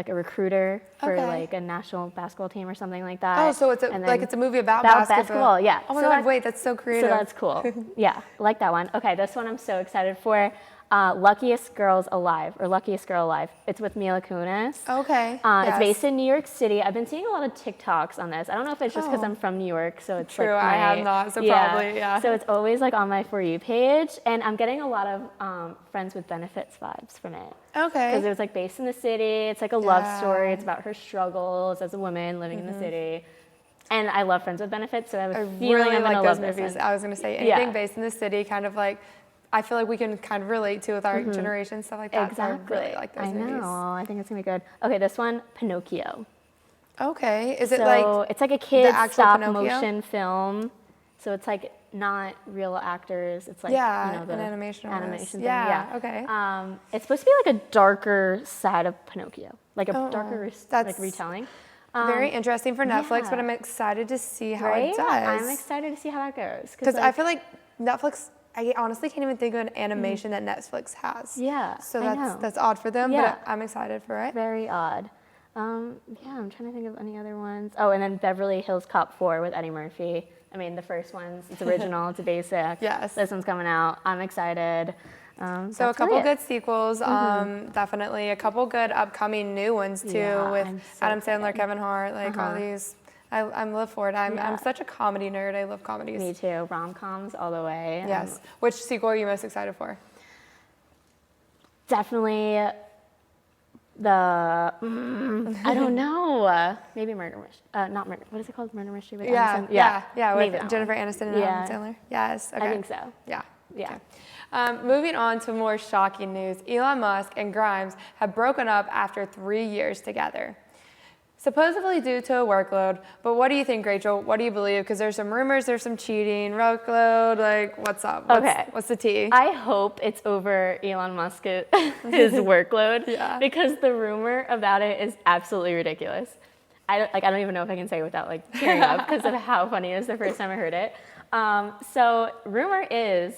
Speaker 4: recruiter for
Speaker 6: Okay.
Speaker 4: like a national basketball team or something like that.
Speaker 6: Oh, so it's
Speaker 4: And
Speaker 6: like
Speaker 4: then-
Speaker 6: it's a movie about
Speaker 4: basketball. Yeah.
Speaker 6: Oh my
Speaker 4: So
Speaker 6: God, wait, that's so creative.
Speaker 4: So that's cool. Yeah, I like that one. Okay, this one I'm so excited for. Luckiest Girls Alive, or Luckiest Girl Alive. It's with Mila Kunis.
Speaker 6: Okay.
Speaker 4: It's
Speaker 6: yes.
Speaker 4: based in New York City. I've been seeing a lot of TikToks on this. I don't know if it's just because
Speaker 6: Oh.
Speaker 4: I'm from New York, so it's
Speaker 6: True,
Speaker 4: like
Speaker 6: I have
Speaker 4: my-
Speaker 6: not, so probably, yeah.
Speaker 4: So it's always like on my For You page, and I'm getting a lot of Friends with Benefits vibes from it.
Speaker 6: Okay.
Speaker 4: Because it was like based in the city. It's like a love
Speaker 6: Yeah.
Speaker 4: story. It's about her struggles as a woman living in the city. And I love Friends with Benefits, so I have a
Speaker 6: I
Speaker 4: feeling
Speaker 6: really
Speaker 4: I'm
Speaker 6: like
Speaker 4: gonna
Speaker 6: those
Speaker 4: love this
Speaker 6: movies.
Speaker 4: one.
Speaker 6: I was gonna say
Speaker 4: Yeah.
Speaker 6: anything based in the city, kind of like I feel like we can kind of relate to with our generation, stuff like that.
Speaker 4: Exactly.
Speaker 6: So I really like those
Speaker 4: I know.
Speaker 6: movies.
Speaker 4: I think it's gonna be good. Okay, this one, Pinocchio.
Speaker 6: Okay, is it
Speaker 4: So
Speaker 6: like
Speaker 4: it's like a kid's
Speaker 6: actual
Speaker 4: stop
Speaker 6: Pinocchio?
Speaker 4: motion film. So it's like not real actors. It's like
Speaker 6: Yeah,
Speaker 4: you know, the
Speaker 6: an animation almost.
Speaker 4: animation thing.
Speaker 6: Yeah, okay.
Speaker 4: It's supposed to be like a darker side of Pinocchio, like a darker like
Speaker 6: that's
Speaker 4: retelling.
Speaker 6: very interesting for Netflix, but
Speaker 4: yeah.
Speaker 6: I'm excited to see how
Speaker 4: Right?
Speaker 6: it does.
Speaker 4: I'm excited to see how that goes.
Speaker 6: Because I feel like Netflix, I honestly can't even think of an animation that Netflix has.
Speaker 4: Yeah,
Speaker 6: So
Speaker 4: I know.
Speaker 6: that's odd for them,
Speaker 4: Yeah.
Speaker 6: but I'm excited for it.
Speaker 4: Very odd. Yeah, I'm trying to think of any other ones. Oh, and then Beverly Hills Cop 4 with Eddie Murphy. I mean, the first one's, it's original, it's a basic.
Speaker 6: Yes.
Speaker 4: This one's coming out. I'm excited.
Speaker 6: So a
Speaker 4: that's really
Speaker 6: couple
Speaker 4: it.
Speaker 6: good sequels, definitely a couple good upcoming new ones too,
Speaker 4: Yeah,
Speaker 6: with
Speaker 4: I'm so
Speaker 6: Adam Sandler,
Speaker 4: excited.
Speaker 6: Kevin Hart, like all these. I'm live for it. I'm
Speaker 4: Yeah.
Speaker 6: such a comedy nerd. I love comedies.
Speaker 4: Me too. Rom-coms all the way.
Speaker 6: Yes. Which sequel are you most excited for?
Speaker 4: Definitely the, I don't know. Maybe Murder Mystery. Not Murder, what is it called? Murder Mystery with
Speaker 6: Yeah,
Speaker 4: Adam Sandler?
Speaker 6: yeah,
Speaker 4: maybe
Speaker 6: with
Speaker 4: that
Speaker 6: Jennifer
Speaker 4: one.
Speaker 6: Aniston and
Speaker 4: Yeah.
Speaker 6: Adam Sandler. Yes. Okay.
Speaker 4: I think so.
Speaker 6: Yeah.
Speaker 4: Yeah.
Speaker 6: Okay. Moving on to more shocking news, Elon Musk and Grimes have broken up after 3 years together. Supposedly due to a workload, but what do you think, Rachel? What do you believe? Because there's some rumors, there's some cheating, workload, like what's up? What's the tea?
Speaker 4: I hope it's over Elon Musk his workload
Speaker 6: Yeah.
Speaker 4: because the rumor about it is absolutely ridiculous. I don't even know if I can say it without like tearing up because of how funny it is the first time I heard it. So rumor is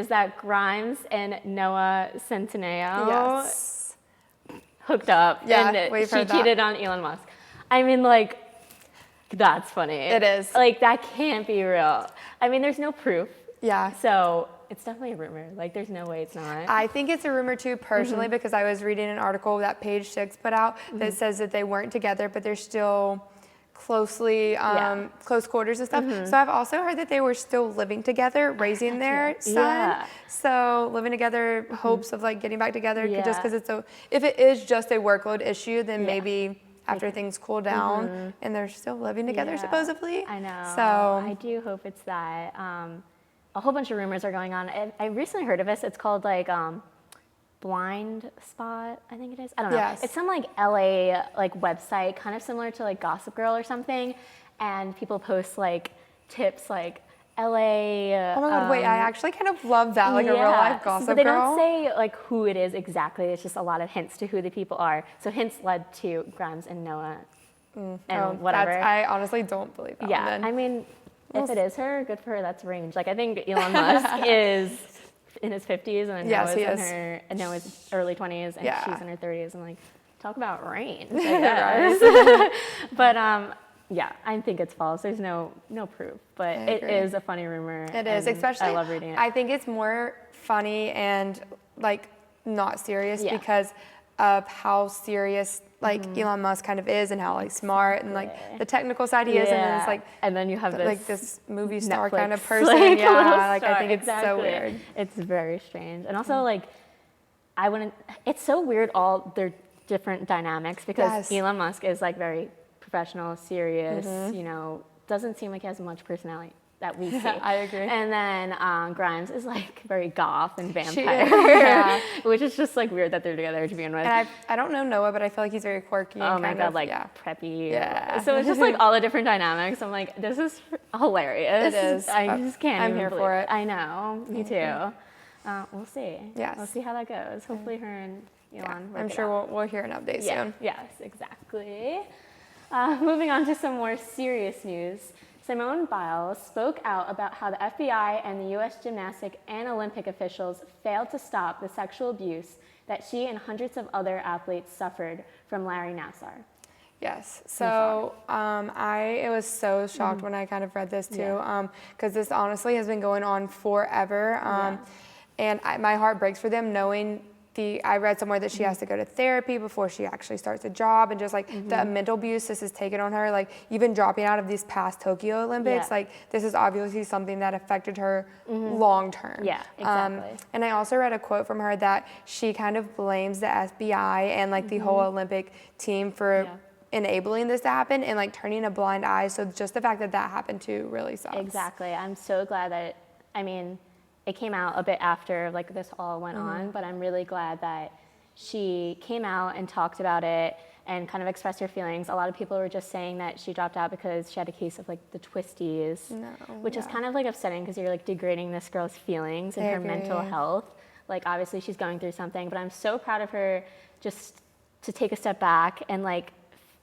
Speaker 4: that Grimes and Noah Centineo
Speaker 6: Yes.
Speaker 4: hooked up
Speaker 6: Yeah,
Speaker 4: and
Speaker 6: we've
Speaker 4: she
Speaker 6: heard that.
Speaker 4: cheated on Elon Musk. I mean, like, that's funny.
Speaker 6: It is.
Speaker 4: Like, that can't be real. I mean, there's no proof.
Speaker 6: Yeah.
Speaker 4: So it's definitely a rumor. Like, there's no way it's not.
Speaker 6: I think it's a rumor too, personally, because I was reading an article that Page Six put out that says that they weren't together, but they're still closely, close quarters and stuff. So I've also heard that they were still living together, raising their son.
Speaker 4: Yeah.
Speaker 6: So living together, hopes of like getting back together, just
Speaker 4: Yeah.
Speaker 6: because if it is just a workload issue, then maybe after things cool down and they're still living together
Speaker 4: Yeah.
Speaker 6: supposedly.
Speaker 4: I know.
Speaker 6: So
Speaker 4: I do hope it's that. A whole bunch of rumors are going on. I recently heard of this. It's called like Blind Spot, I think it is. I don't know.
Speaker 6: Yes.
Speaker 4: It's some like LA like website, kind of similar to like Gossip Girl or something. And people post like tips like LA.
Speaker 6: oh my god, wait, I actually kind of love that, like a real life Gossip
Speaker 4: but they
Speaker 6: Girl.
Speaker 4: don't say like who it is exactly. It's just a lot of hints to who the people are. So hints led to Grimes and Noah and whatever.
Speaker 6: I honestly don't believe that
Speaker 4: Yeah,
Speaker 6: one then.
Speaker 4: I mean, if it is her, good for her. That's range. Like I think Elon Musk is in his 50s, and then
Speaker 6: Yes, he
Speaker 4: Noah's early 20s, and
Speaker 6: Yeah.
Speaker 4: she's in her 30s. And like, talk about range. I guess. But yeah, I think it's false. There's no proof, but it
Speaker 6: agree.
Speaker 4: is a funny rumor.
Speaker 6: It is,
Speaker 4: and
Speaker 6: especially.
Speaker 4: I love reading it.
Speaker 6: I think it's more funny and like not serious
Speaker 4: Yeah.
Speaker 6: because of how serious like Elon Musk kind of is and how like smart and like
Speaker 4: Exactly.
Speaker 6: the technical side he is, and then it's like
Speaker 4: and then you have this
Speaker 6: like this movie star kind of
Speaker 4: Netflix,
Speaker 6: person.
Speaker 4: like,
Speaker 6: Yeah,
Speaker 4: little
Speaker 6: like I
Speaker 4: star.
Speaker 6: think it's so
Speaker 4: Exactly.
Speaker 6: weird.
Speaker 4: It's very strange, and also like I wouldn't. It's so weird all their different dynamics because
Speaker 6: Yes.
Speaker 4: Elon Musk is like very professional, serious. You know, doesn't seem like he has much personality that we see.
Speaker 6: I agree.
Speaker 4: And then Grimes is like very goth and
Speaker 6: She is,
Speaker 4: vampire,
Speaker 6: yeah.
Speaker 4: which is just like weird that they're together to begin with.
Speaker 6: And I don't know Noah, but I feel like he's very quirky.
Speaker 4: Oh
Speaker 6: and
Speaker 4: my
Speaker 6: kind
Speaker 4: god,
Speaker 6: of,
Speaker 4: like
Speaker 6: yeah.
Speaker 4: preppy.
Speaker 6: Yeah.
Speaker 4: So it's just like all the different dynamics. I'm like, this is hilarious.
Speaker 6: It is.
Speaker 4: I just can't.
Speaker 6: I'm
Speaker 4: even
Speaker 6: here
Speaker 4: believe
Speaker 6: for it.
Speaker 4: I know. Me too. We'll see.
Speaker 6: Yes.
Speaker 4: We'll see how that goes. Hopefully, her and Elon. work
Speaker 6: I'm
Speaker 4: it
Speaker 6: sure
Speaker 4: out.
Speaker 6: we'll hear an update
Speaker 4: Yeah.
Speaker 6: soon.
Speaker 4: Yes. Exactly. Moving on to some more serious news. Simone Biles spoke out about how the FBI and the U.S. gymnastic and Olympic officials failed to stop the sexual abuse that she and hundreds of other athletes suffered from Larry Nassar.
Speaker 6: Yes. So I was so shocked when I kind of read this too, because this honestly has been going on forever, and my heart breaks for them knowing. I read somewhere that she has to go to therapy before she actually starts a job, and just like the mental abuse this has taken on her, like even dropping out of these past Tokyo Olympics,
Speaker 4: Yeah.
Speaker 6: like this is obviously something that affected her long term.
Speaker 4: Yeah, exactly.
Speaker 6: And I also read a quote from her that she kind of blames the FBI and like the whole Olympic team for enabling this to happen and like turning a blind eye. So just the fact that that happened too really sucks.
Speaker 4: Exactly. I'm so glad that, I mean, it came out a bit after like this all went on, but I'm really glad that she came out and talked about it and kind of expressed her feelings. A lot of people were just saying that she dropped out because she had a case of like the twisties, which is kind of like upsetting because you're like degrading this girl's feelings and her mental health. Like obviously she's going through something, but I'm so proud of her just to take a step back and like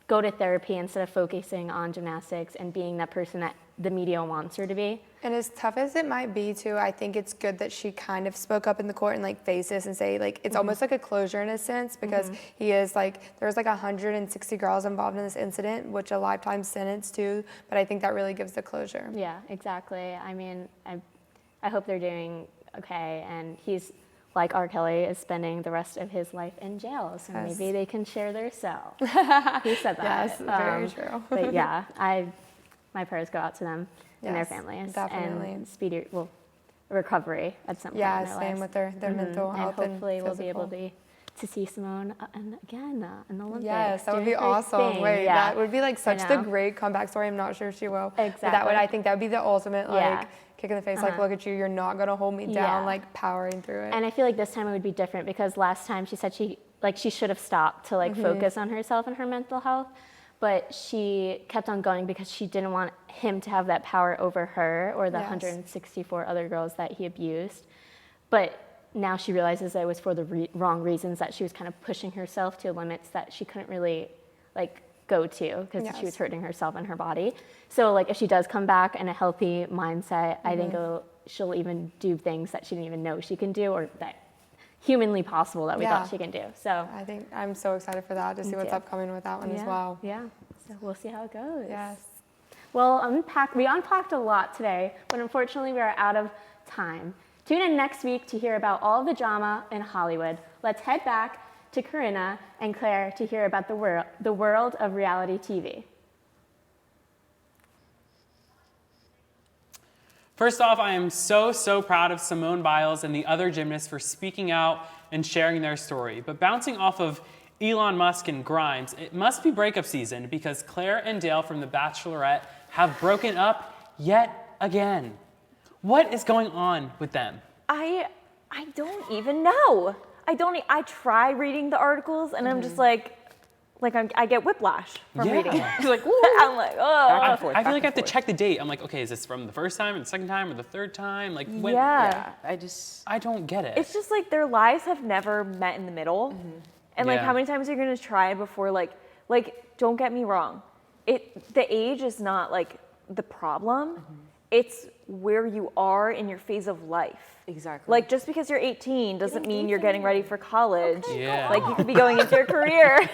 Speaker 4: go to therapy instead of focusing on gymnastics and being that person that the media wants her to be.
Speaker 6: And as tough as it might be too, I think it's good that she kind of spoke up in the court and like faced this and say like it's almost like a closure in a sense because he is like there's like 160 girls involved in this incident, which a lifetime sentence too. But I think that really gives the closure.
Speaker 4: Yeah, exactly. I mean, I hope they're doing okay, and he's like R. Kelly is spending the rest of his life in jail, so maybe they can share their cell. He said that.
Speaker 6: Yes, very true.
Speaker 4: But yeah, my prayers go out to them and their families,
Speaker 6: definitely.
Speaker 4: and speedy recovery at some point
Speaker 6: Yeah,
Speaker 4: in their
Speaker 6: same
Speaker 4: lives.
Speaker 6: with their mental health
Speaker 4: and hopefully we'll be
Speaker 6: physical.
Speaker 4: able to see Simone again in the Olympics.
Speaker 6: Yes, that would be
Speaker 4: doing her
Speaker 6: awesome.
Speaker 4: thing.
Speaker 6: Wait,
Speaker 4: Yeah.
Speaker 6: that would be like such the
Speaker 4: know.
Speaker 6: great comeback story. I'm not sure if she will. But that
Speaker 4: Exactly.
Speaker 6: would, I think that would be the ultimate like
Speaker 4: Yeah.
Speaker 6: kick in the face. Like, look at you, you're not gonna hold me down.
Speaker 4: Yeah.
Speaker 6: Like powering through it.
Speaker 4: And I feel like this time it would be different because last time she said she should have stopped to like focus on herself and her mental health, but she kept on going because she didn't want him to have that power over her or the 164 other girls that he abused. But now she realizes that it was for the wrong reasons, that she was kind of pushing herself to limits that she couldn't really like go to because she was hurting herself and her body. So like if she does come back in a healthy mindset, I think she'll even do things that she didn't even know she can do or that humanly possible that we thought she can do. So
Speaker 6: I think I'm so excited for that to see what's upcoming with that one as well.
Speaker 4: Yeah. So we'll see how it goes.
Speaker 6: Yes.
Speaker 4: Well, we unpacked a lot today, but unfortunately we are out of time. Tune in next week to hear about all the drama in Hollywood. Let's head back to Corinna and Claire to hear about the world of reality TV.
Speaker 1: First off, I am so proud of Simone Biles and the other gymnasts for speaking out and sharing their story. But bouncing off of Elon Musk and Grimes, it must be breakup season because Claire and Dale from The Bachelorette have broken up yet again. What is going on with them?
Speaker 3: I don't even know. I try reading the articles and I'm just like I get whiplash from reading it. It's like, I'm like, oh.
Speaker 2: Back and forth,
Speaker 1: I feel
Speaker 2: back
Speaker 1: like I have
Speaker 2: and
Speaker 1: to
Speaker 2: forth.
Speaker 1: check the date. I'm like, okay, is this from the first time or the second time or the third time? Like, when?
Speaker 3: Yeah.
Speaker 1: I don't get it.
Speaker 3: It's just like their lives have never met in the middle. And like
Speaker 1: Yeah.
Speaker 3: how many times are you gonna try before like don't get me wrong. The age is not like the problem. It's where you are in your phase of life.
Speaker 2: Exactly.
Speaker 3: Like just because you're 18 doesn't mean you're getting ready for college.
Speaker 1: Yeah.
Speaker 3: Like you could be going into your career.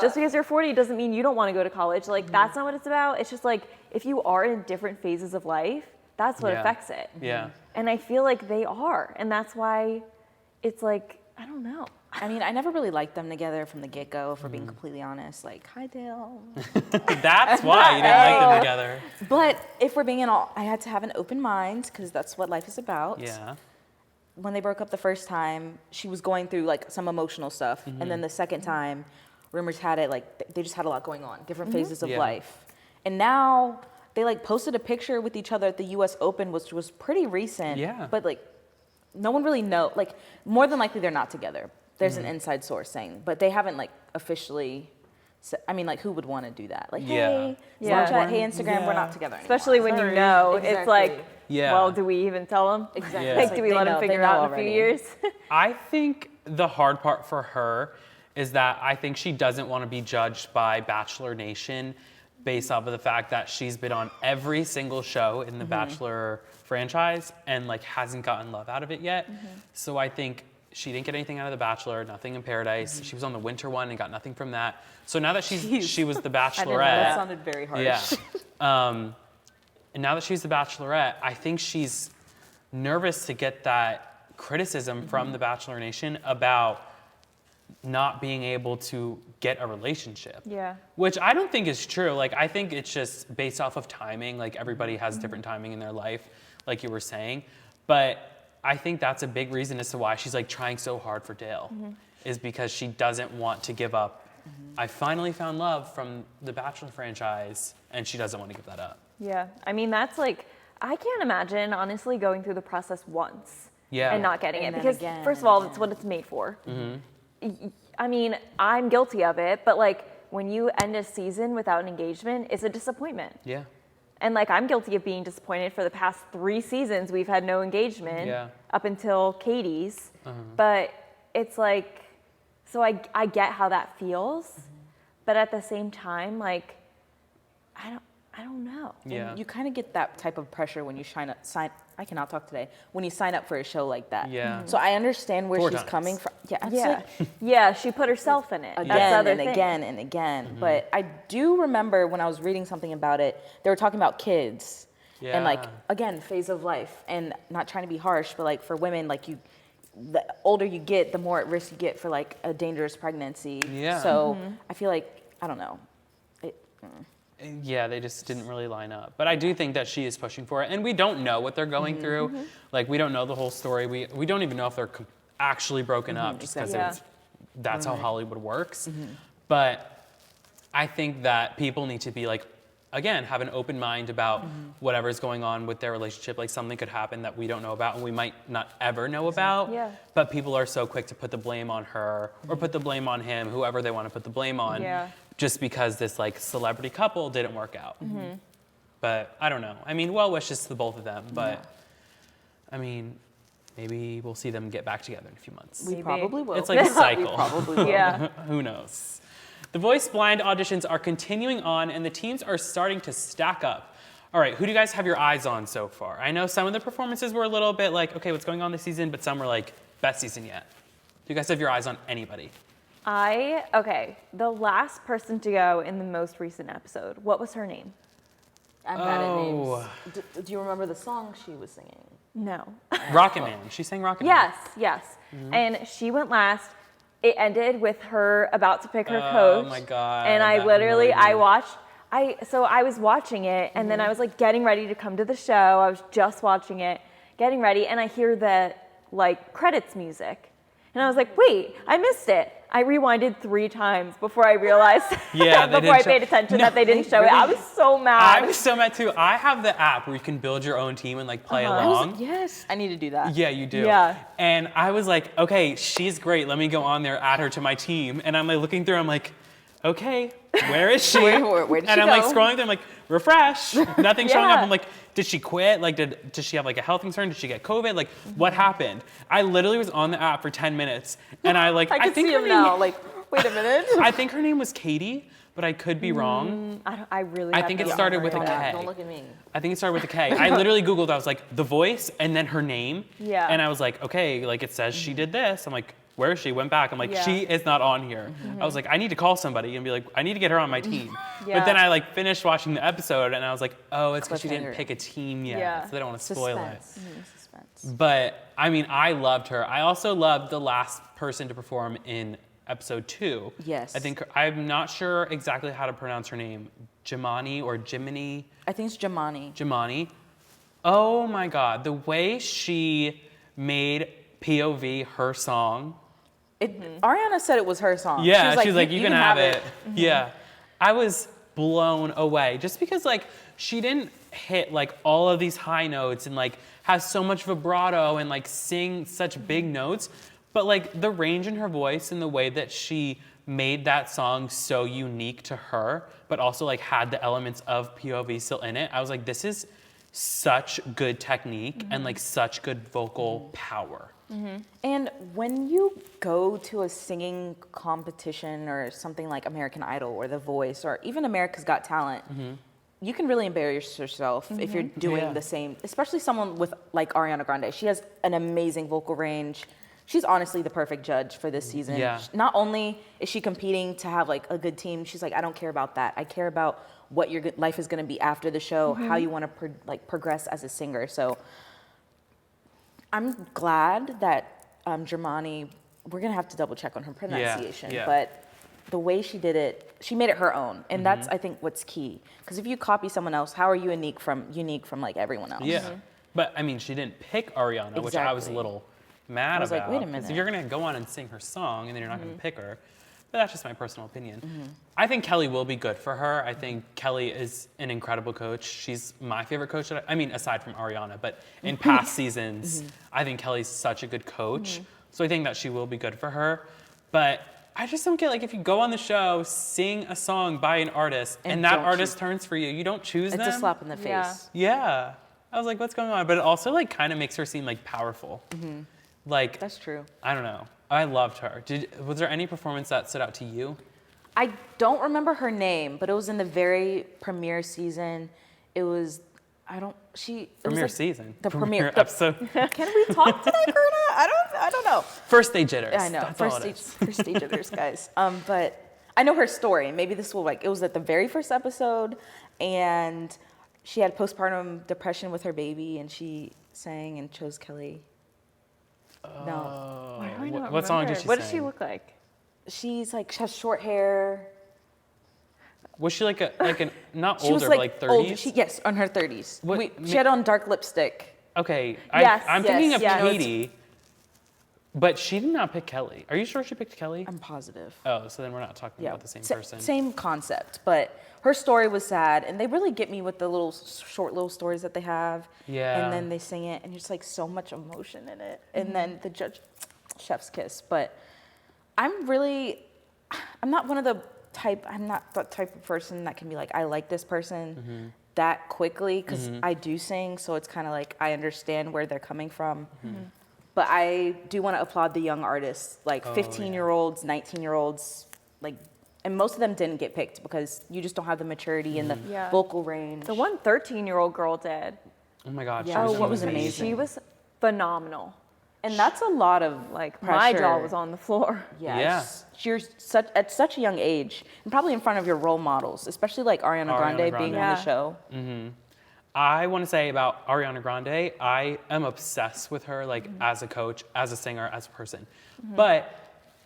Speaker 3: Just because you're 40 doesn't mean you don't want to go to college. Like that's not what it's about. It's just like if you are in different phases of life, that's what
Speaker 1: Yeah.
Speaker 3: affects it.
Speaker 1: Yeah.
Speaker 3: And I feel like they are. And that's why it's like, I don't know.
Speaker 2: I mean, I never really liked them together from the get-go, for being completely honest. Like, hi, Dale.
Speaker 1: That's why you didn't like them together.
Speaker 2: But if we're being in all, I had to have an open mind because that's what life is about.
Speaker 1: Yeah.
Speaker 2: When they broke up the first time, she was going through like some emotional stuff, and then the second time, rumors had it like they just had a lot going on, different phases of
Speaker 1: Yeah.
Speaker 2: life, and now they like posted a picture with each other at the U.S. Open, which was pretty recent.
Speaker 1: Yeah.
Speaker 2: But like, no one really know. Like, more than likely they're not together. There's an inside source saying, but they haven't like officially. I mean, like, who would want to do that? Like,
Speaker 1: Yeah.
Speaker 2: hey,
Speaker 3: Yeah.
Speaker 2: Snapchat, hey, Instagram, we're
Speaker 1: Yeah.
Speaker 2: not together anymore.
Speaker 3: Especially when you know, it's
Speaker 2: Exactly.
Speaker 3: like,
Speaker 1: Yeah.
Speaker 3: well, do we even tell them?
Speaker 2: Exactly.
Speaker 1: Yeah.
Speaker 3: Like,
Speaker 2: It's
Speaker 3: do we
Speaker 2: they
Speaker 3: let
Speaker 2: know-
Speaker 3: them
Speaker 2: they
Speaker 3: figure
Speaker 2: know
Speaker 3: out in a few
Speaker 2: already.
Speaker 3: years?
Speaker 1: I think the hard part for her is that I think she doesn't want to be judged by Bachelor Nation based off of the fact that she's been on every single show in the Bachelor franchise and like hasn't gotten love out of it yet. So I think she didn't get anything out of The Bachelor, nothing in Paradise. She was on the winter one and got nothing from that. So now that she was the
Speaker 2: That
Speaker 1: Bachelorette,
Speaker 2: sounded very harsh.
Speaker 1: yeah. And now that she's the Bachelorette, I think she's nervous to get that criticism from the Bachelor Nation about not being able to get a relationship.
Speaker 3: Yeah.
Speaker 1: Which I don't think is true. Like, I think it's just based off of timing. Like, everybody has different timing in their life, like you were saying. But I think that's a big reason as to why she's like trying so hard for Dale, is because she doesn't want to give up. I finally found love from the Bachelor franchise, and she doesn't want to give that up.
Speaker 3: Yeah, I mean, that's like, I can't imagine, honestly, going through the process once
Speaker 1: Yeah.
Speaker 3: and not getting
Speaker 2: And
Speaker 3: it.
Speaker 2: then
Speaker 3: Because,
Speaker 2: again
Speaker 3: first of
Speaker 2: and
Speaker 3: all,
Speaker 2: again.
Speaker 3: that's what it's made for. I mean, I'm guilty of it, but like when you end a season without an engagement, it's a disappointment.
Speaker 1: Yeah.
Speaker 3: And like I'm guilty of being disappointed for the past 3 seasons. We've had no engagement
Speaker 1: Yeah.
Speaker 3: up until Katie's. But it's like, so I get how that feels, but at the same time, like, I don't know.
Speaker 1: Yeah.
Speaker 2: You kind of get that type of pressure when you I cannot talk today. When you sign up for a show like that.
Speaker 1: Yeah.
Speaker 2: So I understand where
Speaker 1: 4
Speaker 2: she's
Speaker 1: times.
Speaker 2: coming from. Yeah. It's
Speaker 3: Yeah,
Speaker 2: like
Speaker 3: yeah, she put herself in it. That's the
Speaker 2: again
Speaker 3: other
Speaker 2: and
Speaker 3: thing.
Speaker 2: again and again. But I do remember when I was reading something about it, they were talking about kids. And like,
Speaker 1: Yeah.
Speaker 2: again, phase of life. And not trying to be harsh, but like for women, like the older you get, the more at risk you get for like a dangerous pregnancy.
Speaker 1: Yeah.
Speaker 2: So I feel like, I don't know.
Speaker 1: Yeah, they just didn't really line up. But I do think that she is pushing for it. And we don't know what they're going through. Like, we don't know the whole story. We don't even know if they're actually broken up just because
Speaker 3: exactly.
Speaker 1: that's how Hollywood works. But I think that people need to be like, again, have an open mind about whatever's going on with their relationship. Like, something could happen that we don't know about and we might not ever know about.
Speaker 3: Yeah.
Speaker 1: But people are so quick to put the blame on her or put the blame on him, whoever they want to put the blame on.
Speaker 3: Yeah.
Speaker 1: Just because this like celebrity couple didn't work out. But I don't know. I mean, well wishes to the both of them. But I mean, maybe we'll see them get back together in a few months.
Speaker 2: We
Speaker 3: Maybe.
Speaker 2: probably will.
Speaker 1: It's like a cycle.
Speaker 2: We probably will.
Speaker 3: Yeah.
Speaker 1: Who knows? The Voice Blind auditions are continuing on, and the teams are starting to stack up. All right, who do you guys have your eyes on so far? I know some of the performances were a little bit like, okay, what's going on this season? But some were like, best season yet. Do you guys have your eyes on anybody?
Speaker 3: Okay, the last person to go in the most recent episode, what was her name?
Speaker 2: I'm bad at
Speaker 1: Oh.
Speaker 2: names. Do you remember the song she was singing?
Speaker 3: No.
Speaker 1: Rocket Man. She sang Rocket Man.
Speaker 3: Yes. And she went last. It ended with her about to pick her
Speaker 1: Oh
Speaker 3: coach.
Speaker 1: my God,
Speaker 3: And I
Speaker 1: that
Speaker 3: literally,
Speaker 1: annoyed me.
Speaker 3: I was watching it, and then I was like getting ready to come to the show. I was just watching it, getting ready, and I hear the like credits music. And I was like, wait, I missed it. I rewinded 3 times before I realized,
Speaker 1: Yeah, they
Speaker 3: before I
Speaker 1: didn't show-
Speaker 3: paid attention
Speaker 1: No,
Speaker 3: that they didn't show it. I was so
Speaker 1: I
Speaker 3: mad.
Speaker 1: was so mad too. I have the app where you can build your own team and like play along.
Speaker 2: Yes. I need to do that.
Speaker 1: Yeah, you do.
Speaker 3: Yeah.
Speaker 1: And I was like, okay, she's great. Let me go on there, add her to my team. And I'm like looking through, I'm like, okay, where is she?
Speaker 2: Where did
Speaker 1: and
Speaker 2: she
Speaker 1: I'm like
Speaker 2: go?
Speaker 1: scrolling through, I'm like, refresh. Nothing's showing up.
Speaker 3: Yeah.
Speaker 1: I'm like, did she quit? Like, does she have like a health concern? Did she get COVID? Like, what happened? I literally was on the app for 10 minutes. And I like,
Speaker 2: I can
Speaker 1: think
Speaker 2: see
Speaker 1: her
Speaker 2: him
Speaker 1: name,
Speaker 2: now. Like, wait a minute.
Speaker 1: I think her name was Katie, but I could be wrong.
Speaker 3: I really
Speaker 1: I
Speaker 3: have
Speaker 1: think
Speaker 3: no
Speaker 1: it started with a
Speaker 3: memory.
Speaker 1: K.
Speaker 2: Don't look at me.
Speaker 1: I think it started with a K. I literally Googled, I was like, The Voice, and then her name.
Speaker 3: Yeah.
Speaker 1: And I was like, okay, like it says she did this. I'm like, where is she? Went back. I'm like,
Speaker 3: Yeah.
Speaker 1: she is not on here. I was like, I need to call somebody and be like, I need to get her on my team.
Speaker 3: Yeah.
Speaker 1: But then I like finished watching the episode and I was like, oh, it's because she didn't
Speaker 2: Cliffhanger.
Speaker 1: pick a team yet.
Speaker 3: Yeah.
Speaker 1: So they don't want to spoil it.
Speaker 2: Suspense.
Speaker 1: But I mean, I loved her. I also loved the last person to perform in episode 2.
Speaker 2: Yes.
Speaker 1: I think, I'm not sure exactly how to pronounce her name. Jimani or Jiminy.
Speaker 2: I think it's Jamani.
Speaker 1: Jimani. Oh my God, the way she made POV her song.
Speaker 2: Ariana said it was her song.
Speaker 1: Yeah,
Speaker 2: she
Speaker 1: she's like, you can have it. Yeah, I was blown away just because like she didn't hit like all of these high notes and like have so much vibrato and like sing such big notes, but like the range in her voice and the way that she made that song so unique to her, but also like had the elements of POV still in it. I was like, this is such good technique and like such good vocal power.
Speaker 2: And when you go to a singing competition or something like American Idol or The Voice or even America's Got Talent, you can really embarrass yourself if you're doing
Speaker 1: Yeah.
Speaker 2: the same, especially someone with like Ariana Grande. She has an amazing vocal range. She's honestly the perfect judge for this season.
Speaker 1: Yeah.
Speaker 2: Not only is she competing to have like a good team, she's like, I don't care about that. I care about what your life is going to be after the show, how you want to progress as a singer. So I'm glad that Germani, we're going to have to double check on her pronunciation,
Speaker 1: yeah.
Speaker 2: but the way she did it, she made it her own. And that's, I think, what's key. Because if you copy someone else, how are you unique from like everyone else?
Speaker 1: Yeah. But I mean, she didn't pick Ariana, which I was a
Speaker 2: Exactly.
Speaker 1: little mad
Speaker 2: I was like,
Speaker 1: about.
Speaker 2: wait a
Speaker 1: 'cause
Speaker 2: minute.
Speaker 1: You're going to go on and sing her song and then you're not going to pick her. but that's just my personal opinion. I think Kelly will be good for her. I think Kelly is an incredible coach. She's my favorite coach. I mean, aside from Ariana, but in past seasons, I think Kelly's such a good coach. So I think that she will be good for her. But I just don't get, like, if you go on the show, sing a song by an artist, and that
Speaker 2: don't
Speaker 1: artist turns for you, you don't choose
Speaker 2: It's
Speaker 1: them.
Speaker 2: a slap in the face.
Speaker 3: Yeah.
Speaker 1: Yeah. I was like, what's going on? But it also, like, kind of makes her seem, like, powerful. Like,
Speaker 2: That's true.
Speaker 1: I don't know. I loved her. Was there any performance that stood out to you?
Speaker 2: I don't remember her name, but it was in the very premiere season. It was, it was
Speaker 1: Premiere
Speaker 2: like
Speaker 1: season.
Speaker 2: The premiere
Speaker 1: episode.
Speaker 2: Can we talk today, Karina? I don't know.
Speaker 1: First day jitters.
Speaker 2: I know.
Speaker 1: That's
Speaker 2: First
Speaker 1: all it
Speaker 2: stage,
Speaker 1: is.
Speaker 2: first stage jitters, guys. But I know her story. Maybe this will, like, it was at the very first episode, and she had postpartum depression with her baby, and she sang and chose Kelly. No,
Speaker 3: Why do I not
Speaker 1: What song did
Speaker 3: remember?
Speaker 1: she
Speaker 3: What does
Speaker 1: sing?
Speaker 3: she look like?
Speaker 2: she's like, she has short hair.
Speaker 1: Was she like a not
Speaker 2: She was
Speaker 1: older, but like 30s?
Speaker 2: older. Yes, on her 30s.
Speaker 1: What-
Speaker 2: She had on dark lipstick.
Speaker 1: Okay,
Speaker 3: Yes,
Speaker 1: I'm
Speaker 3: yes,
Speaker 1: thinking of
Speaker 3: yes.
Speaker 1: Katie, but she did not pick Kelly. Are you sure she picked Kelly?
Speaker 2: I'm positive.
Speaker 1: Oh, so then we're not talking about the same person.
Speaker 2: Same concept, but her story was sad, and they really get me with the little short little stories that they have.
Speaker 1: Yeah.
Speaker 2: And then they sing it, and there's like so much emotion in it. And then the chef's kiss. But I'm not that type of person that can be like, I like this person that quickly, because I do sing, so it's kind of like I understand where they're coming from. But I do want to applaud the young artists, like 15-year-olds, 19-year-olds, like, and most of them didn't get picked because you just don't have the maturity and the
Speaker 3: Yeah.
Speaker 2: vocal range.
Speaker 3: The one 13-year-old girl did.
Speaker 1: Oh my God,
Speaker 2: Yeah,
Speaker 1: she
Speaker 2: what was
Speaker 1: amazing.
Speaker 2: amazing.
Speaker 3: She was phenomenal.
Speaker 2: And that's a lot of
Speaker 3: Like,
Speaker 2: pressure.
Speaker 3: my jaw was on the floor.
Speaker 2: Yes. You're at such a young age, and probably in front of your role models, especially like Ariana Grande being
Speaker 1: Grande.
Speaker 2: on the
Speaker 3: Yeah.
Speaker 2: show.
Speaker 1: I want to say about Ariana Grande, I am obsessed with her, like as a coach, as a singer, as a person. But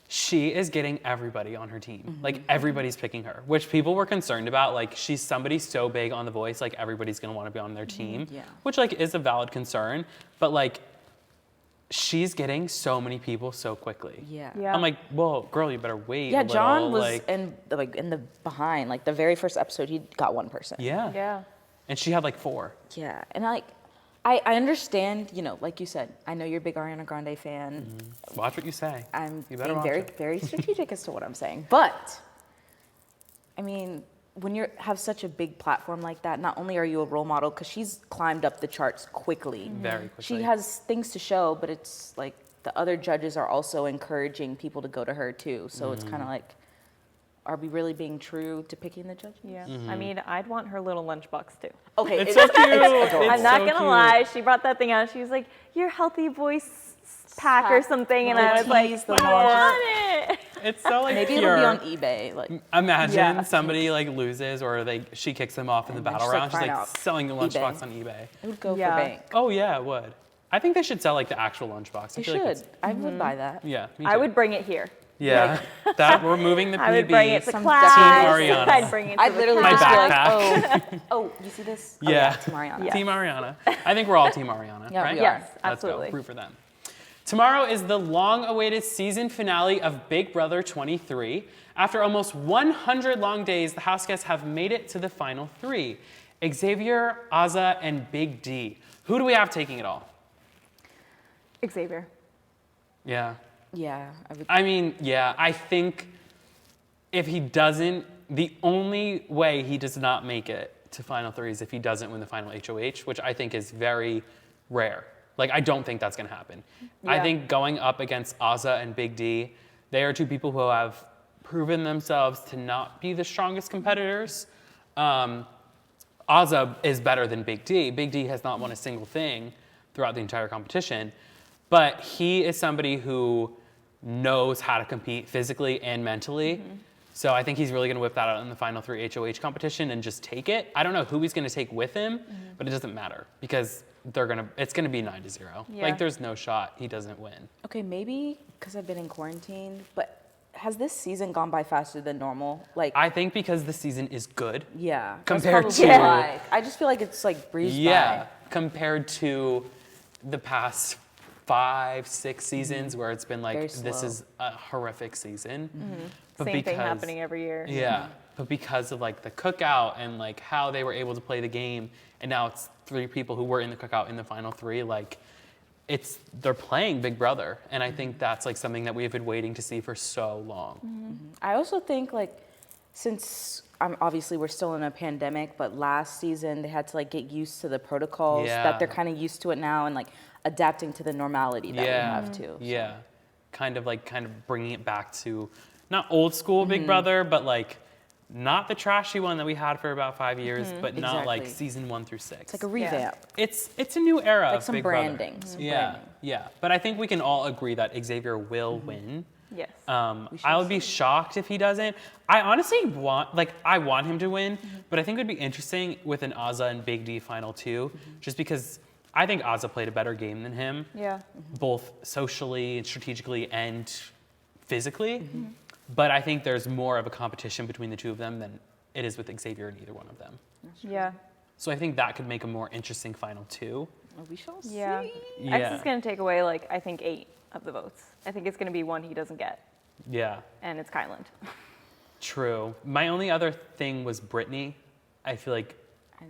Speaker 1: she is getting everybody on her team. Like everybody's picking her, which people were concerned about. Like she's somebody so big on The Voice, like everybody's gonna want to be on their team,
Speaker 2: Yeah.
Speaker 1: which like is a valid concern. But like she's getting so many people so quickly.
Speaker 2: Yeah.
Speaker 3: Yeah.
Speaker 1: I'm like, well, girl, you better wait.
Speaker 2: Yeah,
Speaker 1: a little.
Speaker 2: John was
Speaker 1: like,
Speaker 2: in the behind, like the very first episode, he got one person.
Speaker 1: yeah.
Speaker 3: Yeah.
Speaker 1: And she had like 4.
Speaker 2: Yeah, and I understand, like you said, I know you're a big Ariana Grande fan.
Speaker 1: Watch what you say.
Speaker 2: I'm
Speaker 1: You better
Speaker 2: being
Speaker 1: watch
Speaker 2: very,
Speaker 1: it.
Speaker 2: very strategic as to what I'm saying. But, I mean, when you have such a big platform like that, not only are you a role model, because she's climbed up the charts quickly.
Speaker 1: Very quickly.
Speaker 2: She has things to show, but it's like the other judges are also encouraging people to go to her too. So it's kind of like, are we really being true to picking the judges?
Speaker 3: Yeah. I mean, I'd want her little lunchbox too.
Speaker 2: Okay,
Speaker 1: It's so cute.
Speaker 2: adorable.
Speaker 3: I'm not
Speaker 1: so
Speaker 3: gonna
Speaker 1: cute.
Speaker 3: lie. She brought that thing out. She was like, "Your healthy voice pack or something," and
Speaker 2: The
Speaker 3: I was like,
Speaker 2: teas, the
Speaker 3: "I want it."
Speaker 1: It's so like
Speaker 2: Maybe
Speaker 1: pure.
Speaker 2: it'll be on eBay. Like,
Speaker 1: Imagine
Speaker 3: Yeah.
Speaker 1: somebody like loses or she kicks them off in the
Speaker 2: And then
Speaker 1: battle
Speaker 2: just, like,
Speaker 1: round. She's
Speaker 2: find
Speaker 1: like
Speaker 2: out
Speaker 1: selling the lunchbox
Speaker 2: eBay.
Speaker 1: on eBay.
Speaker 2: it would go
Speaker 3: Yeah.
Speaker 2: for bank.
Speaker 1: Oh yeah, it would. I think they should sell like the actual lunchbox.
Speaker 2: They
Speaker 1: I feel like
Speaker 2: should.
Speaker 1: it's-
Speaker 2: I would buy that.
Speaker 1: yeah, me
Speaker 3: I
Speaker 1: too.
Speaker 3: would bring it here.
Speaker 1: Yeah, that we're moving the PB.
Speaker 3: I would bring it to
Speaker 2: Some
Speaker 3: class.
Speaker 1: Team Ariana.
Speaker 3: I'd bring it to
Speaker 2: I'd
Speaker 3: the
Speaker 2: literally
Speaker 1: My
Speaker 2: just
Speaker 3: class.
Speaker 2: be like, oh, you see this? Oh,
Speaker 1: Yeah.
Speaker 2: Team Ariana.
Speaker 3: Yeah.
Speaker 1: Team Ariana. I think we're all Team Ariana,
Speaker 2: Yeah,
Speaker 1: right?
Speaker 2: we are.
Speaker 3: Yes,
Speaker 1: Let's
Speaker 3: absolutely.
Speaker 1: go. Root for them. Tomorrow is the long-awaited season finale of Big Brother 23. After almost 100 long days, the house guests have made it to the final 3. Xavier, Azza, and Big D. Who do we have taking it all?
Speaker 3: Xavier.
Speaker 1: Yeah.
Speaker 2: Yeah, I would.
Speaker 1: I mean, yeah, I think if he doesn't, the only way he does not make it to Final 3 is if he doesn't win the final HOH, which I think is very rare. Like, I don't think that's going to happen. I
Speaker 3: Yeah.
Speaker 1: think going up against Azza and Big D, they are 2 people who have proven themselves to not be the strongest competitors. Azza is better than Big D. Big D has not won a single thing throughout the entire competition, but he is somebody who knows how to compete physically and mentally. So I think he's really going to whip that out in the final 3 HOH competition and just take it. I don't know who he's going to take with him, but it doesn't matter because it's going to be 9-0.
Speaker 3: Yeah.
Speaker 1: Like there's no shot he doesn't win.
Speaker 2: Okay, maybe because I've been in quarantine, but has this season gone by faster than normal? Like,
Speaker 1: I think because the season is good.
Speaker 2: yeah. that's
Speaker 1: compared
Speaker 2: probably
Speaker 1: to-
Speaker 2: why. I just feel like it's like breezed
Speaker 1: Yeah,
Speaker 2: by.
Speaker 1: compared to the past 5-6 seasons where it's been like
Speaker 2: Very
Speaker 1: this
Speaker 2: slow.
Speaker 1: is a horrific season. But
Speaker 3: Same thing
Speaker 1: because-
Speaker 3: happening every year.
Speaker 1: Yeah, but because of like the cookout and like how they were able to play the game, and now it's 3 people who were in the cookout in the final 3, like they're playing Big Brother, and I think that's like something that we have been waiting to see for so long.
Speaker 2: I also think like since obviously we're still in a pandemic, but last season they had to like get used to the protocols
Speaker 1: Yeah.
Speaker 2: that they're kind of used to it now and like adapting to the normality that we have too.
Speaker 1: Yeah, kind of bringing it back to not old school Big Brother, but like not the trashy one that we had for about 5 years, but not like
Speaker 2: Exactly.
Speaker 1: season 1 through 6.
Speaker 2: It's like a revamp.
Speaker 1: It's a new era
Speaker 2: Like
Speaker 1: of
Speaker 2: some
Speaker 1: Big
Speaker 2: branding,
Speaker 1: Brother.
Speaker 2: some
Speaker 1: Yeah,
Speaker 2: branding.
Speaker 1: yeah. But I think we can all agree that Xavier will win.
Speaker 3: Yes.
Speaker 1: I would be shocked if he doesn't. I honestly want him to win, but I think it would be interesting with an Azah and Big D final 2, just because I think Azah played a better game than him,
Speaker 3: Yeah.
Speaker 1: both socially and strategically and physically. But I think there's more of a competition between the two of them than it is with Xavier and either one of them.
Speaker 3: Yeah.
Speaker 1: So I think that could make a more interesting final 2.
Speaker 2: We shall see.
Speaker 3: Yeah.
Speaker 1: Yeah.
Speaker 3: X is going to take away, like, I think 8 of the votes. I think it's going to be one he doesn't get,
Speaker 1: Yeah,
Speaker 3: and it's Kyland.
Speaker 1: true. My only other thing was Brittany. I feel like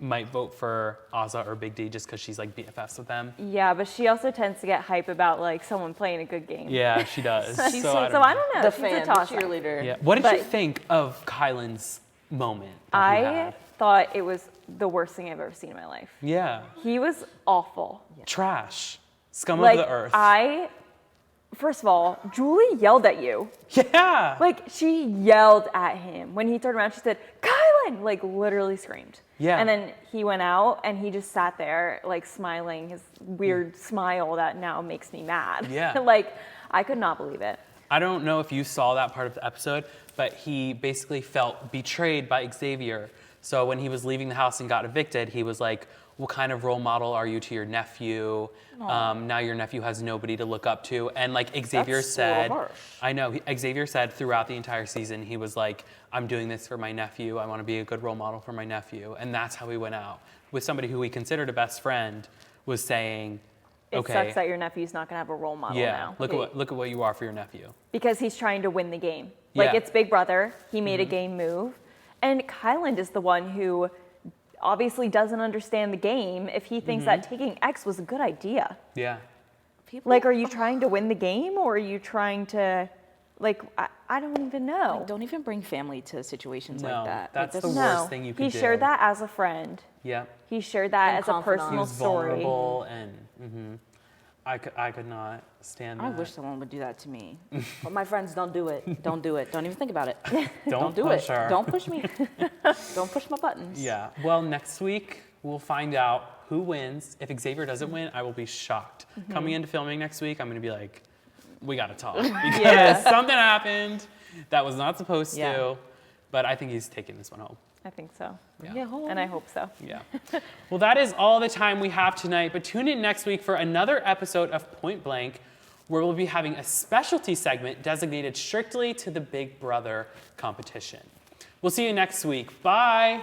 Speaker 1: might vote for Azah or Big D just because she's like BFFs with them.
Speaker 3: Yeah, but she also tends to get hype about, like, someone playing a good game.
Speaker 1: Yeah, she does.
Speaker 3: So,
Speaker 1: so
Speaker 3: I don't know.
Speaker 2: The
Speaker 3: She's
Speaker 2: fan,
Speaker 3: a
Speaker 2: the
Speaker 3: toss-up.
Speaker 2: cheerleader.
Speaker 1: Yeah. What did you
Speaker 3: But-
Speaker 1: think of Kylan's moment? that he
Speaker 3: I
Speaker 1: had?
Speaker 3: thought it was the worst thing I've ever seen in my life.
Speaker 1: Yeah.
Speaker 3: He was awful.
Speaker 1: Trash. Scum
Speaker 3: Like,
Speaker 1: of the earth.
Speaker 3: First of all, Julie yelled at you.
Speaker 1: Yeah.
Speaker 3: Like, she yelled at him. When he turned around, she said, Kylan! Like, literally screamed.
Speaker 1: Yeah.
Speaker 3: And then he went out, and he just sat there, like, smiling, his weird smile that now makes me mad.
Speaker 1: Yeah.
Speaker 3: Like, I could not believe it.
Speaker 1: I don't know if you saw that part of the episode, but he basically felt betrayed by Xavier. So when he was leaving the house and got evicted, he was like, what kind of role model are you to your nephew? Now your nephew has nobody to look up to. And like Xavier
Speaker 2: That's a little
Speaker 1: said,
Speaker 2: harsh.
Speaker 1: I know, Xavier said throughout the entire season, he was like, I'm doing this for my nephew. I want to be a good role model for my nephew. And that's how he went out. With somebody who he considered a best friend was saying,
Speaker 3: It
Speaker 1: okay,
Speaker 3: sucks that your nephew's not going to have a role model
Speaker 1: yeah,
Speaker 3: now.
Speaker 1: look at what you are for your nephew.
Speaker 3: Because he's trying to win the game. Like,
Speaker 1: Yeah.
Speaker 3: it's Big Brother. He made a game move. And Kyland is the one who obviously doesn't understand the game if he thinks that taking X was a good idea.
Speaker 1: Yeah.
Speaker 2: People,
Speaker 3: Like, are you trying to win the game, or are you trying to, like, I don't even know.
Speaker 2: don't even bring family to situations
Speaker 1: No,
Speaker 2: like that.
Speaker 1: that's
Speaker 2: Like,
Speaker 1: the
Speaker 3: No,
Speaker 1: worst thing you could
Speaker 3: he
Speaker 1: do.
Speaker 3: shared that as a friend.
Speaker 1: Yeah.
Speaker 3: He shared that
Speaker 2: And
Speaker 3: as a
Speaker 2: confidant.
Speaker 1: He
Speaker 3: personal
Speaker 1: was
Speaker 3: story.
Speaker 1: vulnerable and I could not stand that.
Speaker 2: I wish someone would do that to me. But my friends don't do it. Don't do it. Don't even think about it.
Speaker 1: Don't
Speaker 2: do
Speaker 1: push
Speaker 2: it.
Speaker 1: her.
Speaker 2: Don't push me. Don't push my buttons.
Speaker 1: Yeah. Well, next week we'll find out who wins. If Xavier doesn't win, I will be shocked. Coming into filming next week, I'm going to be like, we got to talk because
Speaker 3: Yeah.
Speaker 1: something happened that was not supposed
Speaker 2: Yeah.
Speaker 1: to. But I think he's taking this one home.
Speaker 3: I think so.
Speaker 1: Yeah.
Speaker 3: And I hope so.
Speaker 1: Yeah. Well, that is all the time we have tonight, but tune in next week for another episode of Point Blank, where we'll be having a specialty segment designated strictly to the Big Brother competition. We'll see you next week. Bye.